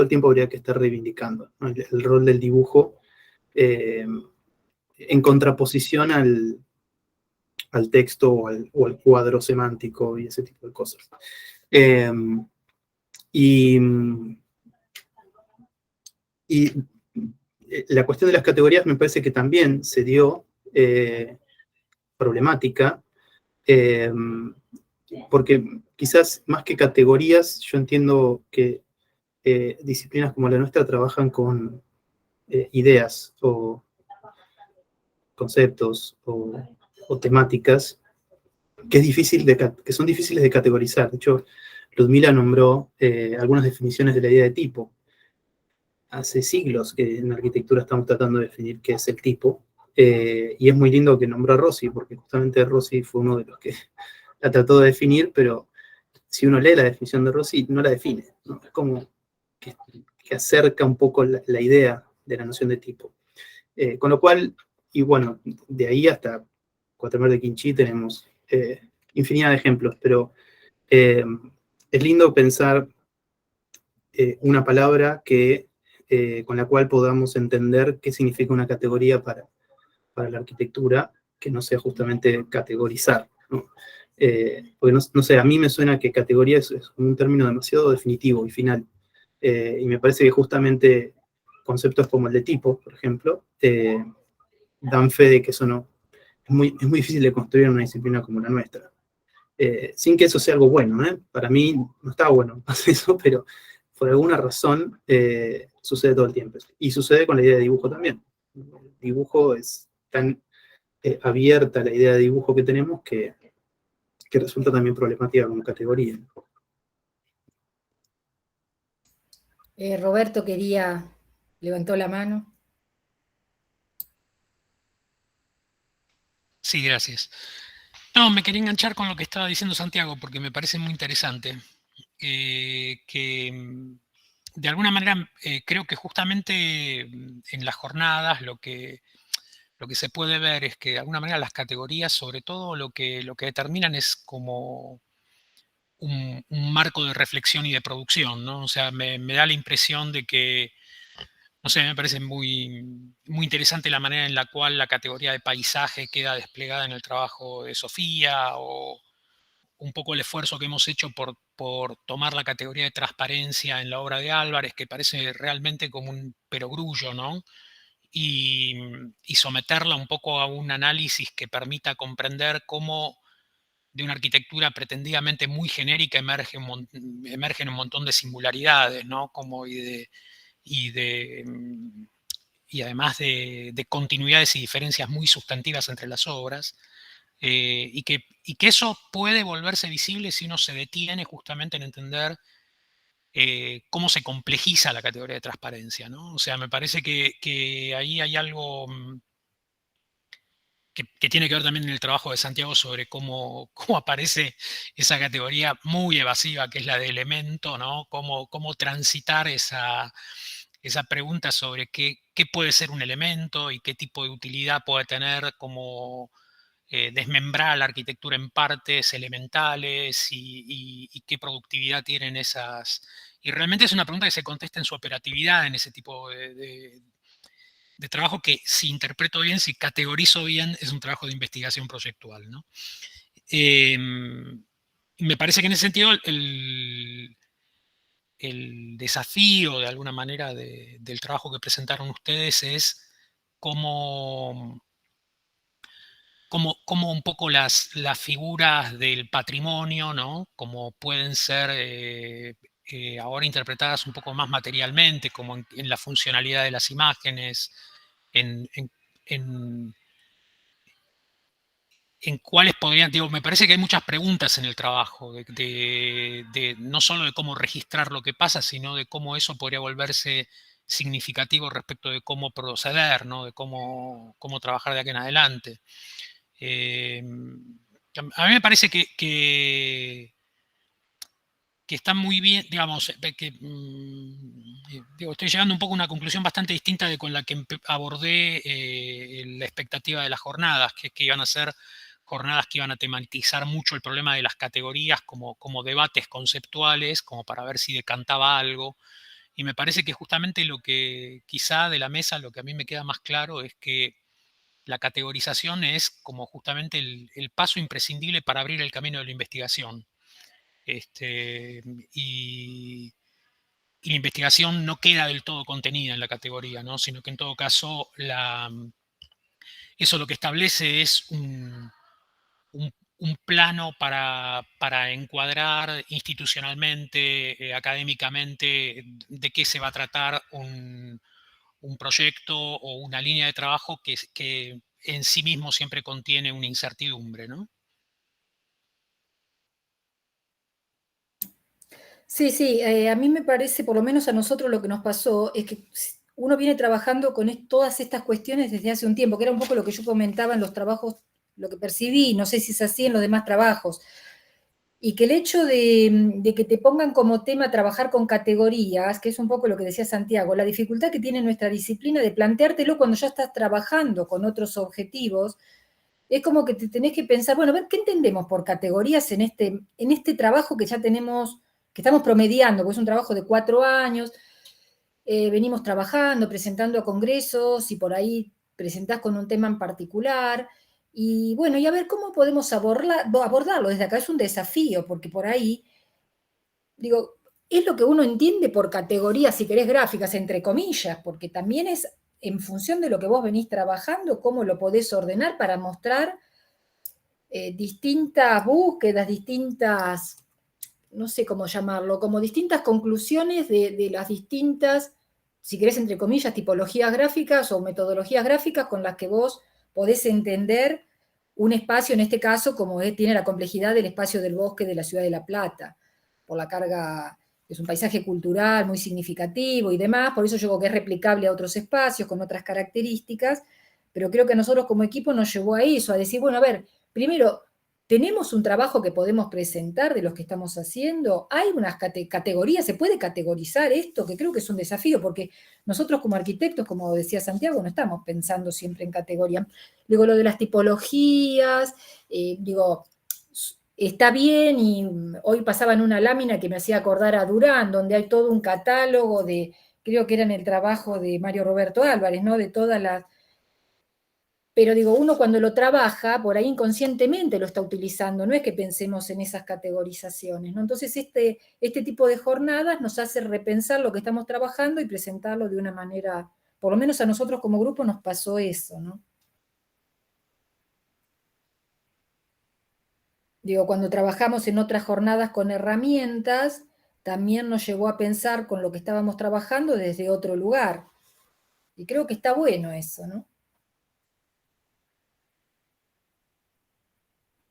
Speaker 10: el tiempo habría que estar reivindicando, ¿no? El rol del dibujo en contraposición al texto o al cuadro semántico y ese tipo de cosas. Y la cuestión de las categorías me parece que también se dio problemática, porque quizás más que categorías, yo entiendo que disciplinas como la nuestra trabajan con ideas o conceptos o temáticas que son difíciles de categorizar. De hecho, Ludmila nombró algunas definiciones de la idea de tipo. Hace siglos que en arquitectura estamos tratando de definir qué es el tipo, y es muy lindo que nombró a Rossi, porque justamente Rossi fue uno de los que la trató de definir, pero si uno lee la definición de Rossi, no la define, ¿no? Es como que acerca un poco la idea de la noción de tipo. Con lo cual, y bueno, de ahí hasta Quatermain de Quincy tenemos infinidad de ejemplos, pero es lindo pensar una palabra con la cual podamos entender qué significa una categoría para la arquitectura, que no sea justamente categorizar, ¿no? Porque no sé, a mí me suena que categoría es un término demasiado definitivo y final, y me parece que justamente conceptos como el de tipo, por ejemplo, dan fe de que eso no es muy difícil de construir en una disciplina como la nuestra, sin que eso sea algo bueno, ¿eh? Para mí no está bueno hacer eso, pero por alguna razón sucede todo el tiempo, y sucede con la idea de dibujo también. El dibujo es tan abierta, la idea de dibujo que tenemos, que resulta también problemática como categoría.
Speaker 1: Roberto levantó la mano.
Speaker 4: Sí, gracias. No, me quería enganchar con lo que estaba diciendo Santiago, porque me parece muy interesante. Que de alguna manera creo que justamente en las jornadas lo que se puede ver es que de alguna manera las categorías, sobre todo lo que determinan es como un marco de reflexión y de producción, ¿no? O sea, me da la impresión de que, no sé, me parece muy, muy interesante la manera en la cual la categoría de paisaje queda desplegada en el trabajo de Sofía, o un poco el esfuerzo que hemos hecho por tomar la categoría de transparencia en la obra de Álvarez, que parece realmente como un perogrullo, ¿no? Y someterla un poco a un análisis que permita comprender cómo una arquitectura pretendidamente muy genérica emergen un montón de singularidades, ¿no? Y además de continuidades y diferencias muy sustantivas entre las obras, y que eso puede volverse visible si uno se detiene justamente en entender cómo se complejiza la categoría de transparencia, ¿no? O sea, me parece que ahí hay algo que tiene que ver también en el trabajo de Santiago sobre cómo aparece esa categoría muy evasiva que es la de elemento, ¿no? Cómo transitar esa pregunta sobre qué puede ser un elemento y qué tipo de utilidad puede tener, cómo desmembrar la arquitectura en partes elementales y qué productividad tienen esas. Y realmente es una pregunta que se contesta en su operatividad en ese tipo de trabajo que, si interpreto bien, si categorizo bien, es un trabajo de investigación proyectual, ¿no? Me parece que en ese sentido el desafío, de alguna manera, del trabajo que presentaron ustedes es cómo un poco las figuras del patrimonio, ¿no? Como pueden ser ahora interpretadas un poco más materialmente, como en la funcionalidad de las imágenes, en cuáles podrían, digo, me parece que hay muchas preguntas en el trabajo, no solo de cómo registrar lo que pasa, sino de cómo eso podría volverse significativo respecto de cómo proceder, ¿no? De cómo trabajar de aquí en adelante. A mí me parece que está muy bien, digamos, estoy llegando un poco a una conclusión bastante distinta de con la que abordé la expectativa de las jornadas, que iban a ser jornadas que iban a tematizar mucho el problema de las categorías como debates conceptuales, como para ver si decantaba algo. Y me parece que justamente lo que quizá de la mesa, lo que a mí me queda más claro es que la categorización es como justamente el paso imprescindible para abrir el camino de la investigación. Y la investigación no queda del todo contenida en la categoría, ¿no? Sino que en todo caso eso lo que establece es un plano para encuadrar institucionalmente, académicamente, de qué se va a tratar un proyecto o una línea de trabajo que en sí mismo siempre contiene una incertidumbre, ¿no?
Speaker 1: Sí, sí, a mí me parece, por lo menos a nosotros lo que nos pasó, es que uno viene trabajando con todas estas cuestiones desde hace un tiempo, que era un poco lo que yo comentaba en los trabajos, lo que percibí, no sé si es así en los demás trabajos, y que el hecho de que te pongan como tema trabajar con categorías, que es un poco lo que decía Santiago, la dificultad que tiene nuestra disciplina de planteártelo cuando ya estás trabajando con otros objetivos, es como que te tenés que pensar, bueno, a ver, ¿qué entendemos por categorías en este trabajo que ya tenemos, que estamos promediando? Porque es un trabajo de 4 años, venimos trabajando, presentando a congresos, y por ahí presentás con un tema en particular, y bueno, y a ver cómo podemos abordarlo. Desde acá es un desafío, porque por ahí, digo, es lo que uno entiende por categorías, si querés, gráficas, entre comillas, porque también es en función de lo que vos venís trabajando, cómo lo podés ordenar para mostrar distintas búsquedas, distintas, no sé cómo llamarlo, como distintas conclusiones de las distintas, si querés, entre comillas, tipologías gráficas o metodologías gráficas con las que vos podés entender un espacio, en este caso, como tiene la complejidad del espacio del bosque de la ciudad de La Plata, por la carga, es un paisaje cultural muy significativo y demás, por eso yo creo que es replicable a otros espacios con otras características, pero creo que a nosotros como equipo nos llevó a eso, a decir, bueno, a ver, primero, ¿tenemos un trabajo que podemos presentar de los que estamos haciendo? ¿Hay unas categorías? ¿Se puede categorizar esto? Que creo que es un desafío, porque nosotros como arquitectos, como decía Santiago, no estamos pensando siempre en categoría. Luego lo de las tipologías, digo, está bien, y hoy pasaba en una lámina que me hacía acordar a Durán, donde hay todo un catálogo de, creo que era en el trabajo de Mario Roberto Álvarez, ¿no? De todas las. Pero digo, uno cuando lo trabaja, por ahí inconscientemente lo está utilizando, no es que pensemos en esas categorizaciones, ¿no? Entonces este tipo de jornadas nos hace repensar lo que estamos trabajando y presentarlo de una manera, por lo menos a nosotros como grupo nos pasó eso, ¿no? Digo, cuando trabajamos en otras jornadas con herramientas, también nos llevó a pensar con lo que estábamos trabajando desde otro lugar. Y creo que está bueno eso, ¿no?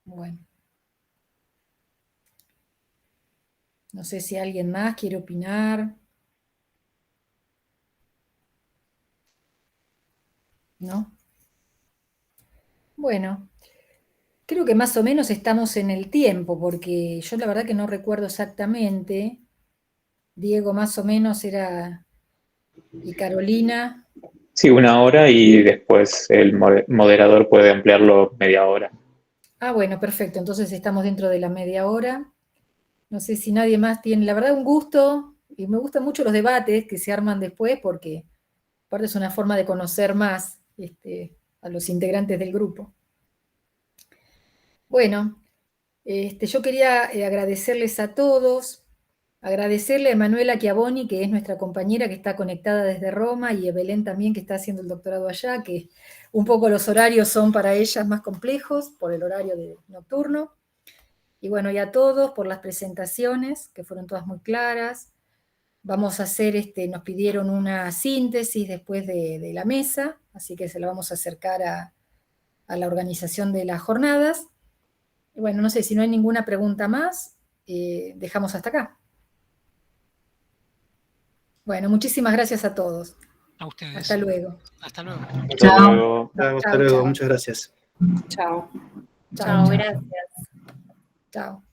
Speaker 1: Bueno. No sé si alguien más quiere opinar. ¿No? Bueno, creo que más o menos estamos en el tiempo, porque yo la verdad que no recuerdo exactamente. Diego más o menos era... y Carolina.
Speaker 3: Sí, 1 hora y después el moderador puede ampliarlo media hora.
Speaker 1: Ah, bueno, perfecto. Entonces estamos dentro de la media hora. No sé si nadie más tiene... La verdad, un gusto. Y me gustan mucho los debates que se arman después, porque aparte es una forma de conocer más a los integrantes del grupo. Bueno, yo quería agradecerles a todos, agradecerle a Emanuela Chiavoni, que es nuestra compañera que está conectada desde Roma, y a Belén también, que está haciendo el doctorado allá, que un poco los horarios son para ellas más complejos por el horario nocturno. Y bueno, y a todos por las presentaciones, que fueron todas muy claras. Vamos a hacer, nos pidieron una síntesis después de la mesa, así que se la vamos a acercar a la organización de las jornadas. Y bueno, no sé, si no hay ninguna pregunta más, dejamos hasta acá. Bueno, muchísimas gracias a todos.
Speaker 4: A ustedes.
Speaker 1: Hasta luego.
Speaker 4: Hasta luego.
Speaker 10: Chao. Hasta luego, muchas gracias.
Speaker 6: Chao.
Speaker 2: Chao, gracias.
Speaker 1: Chao.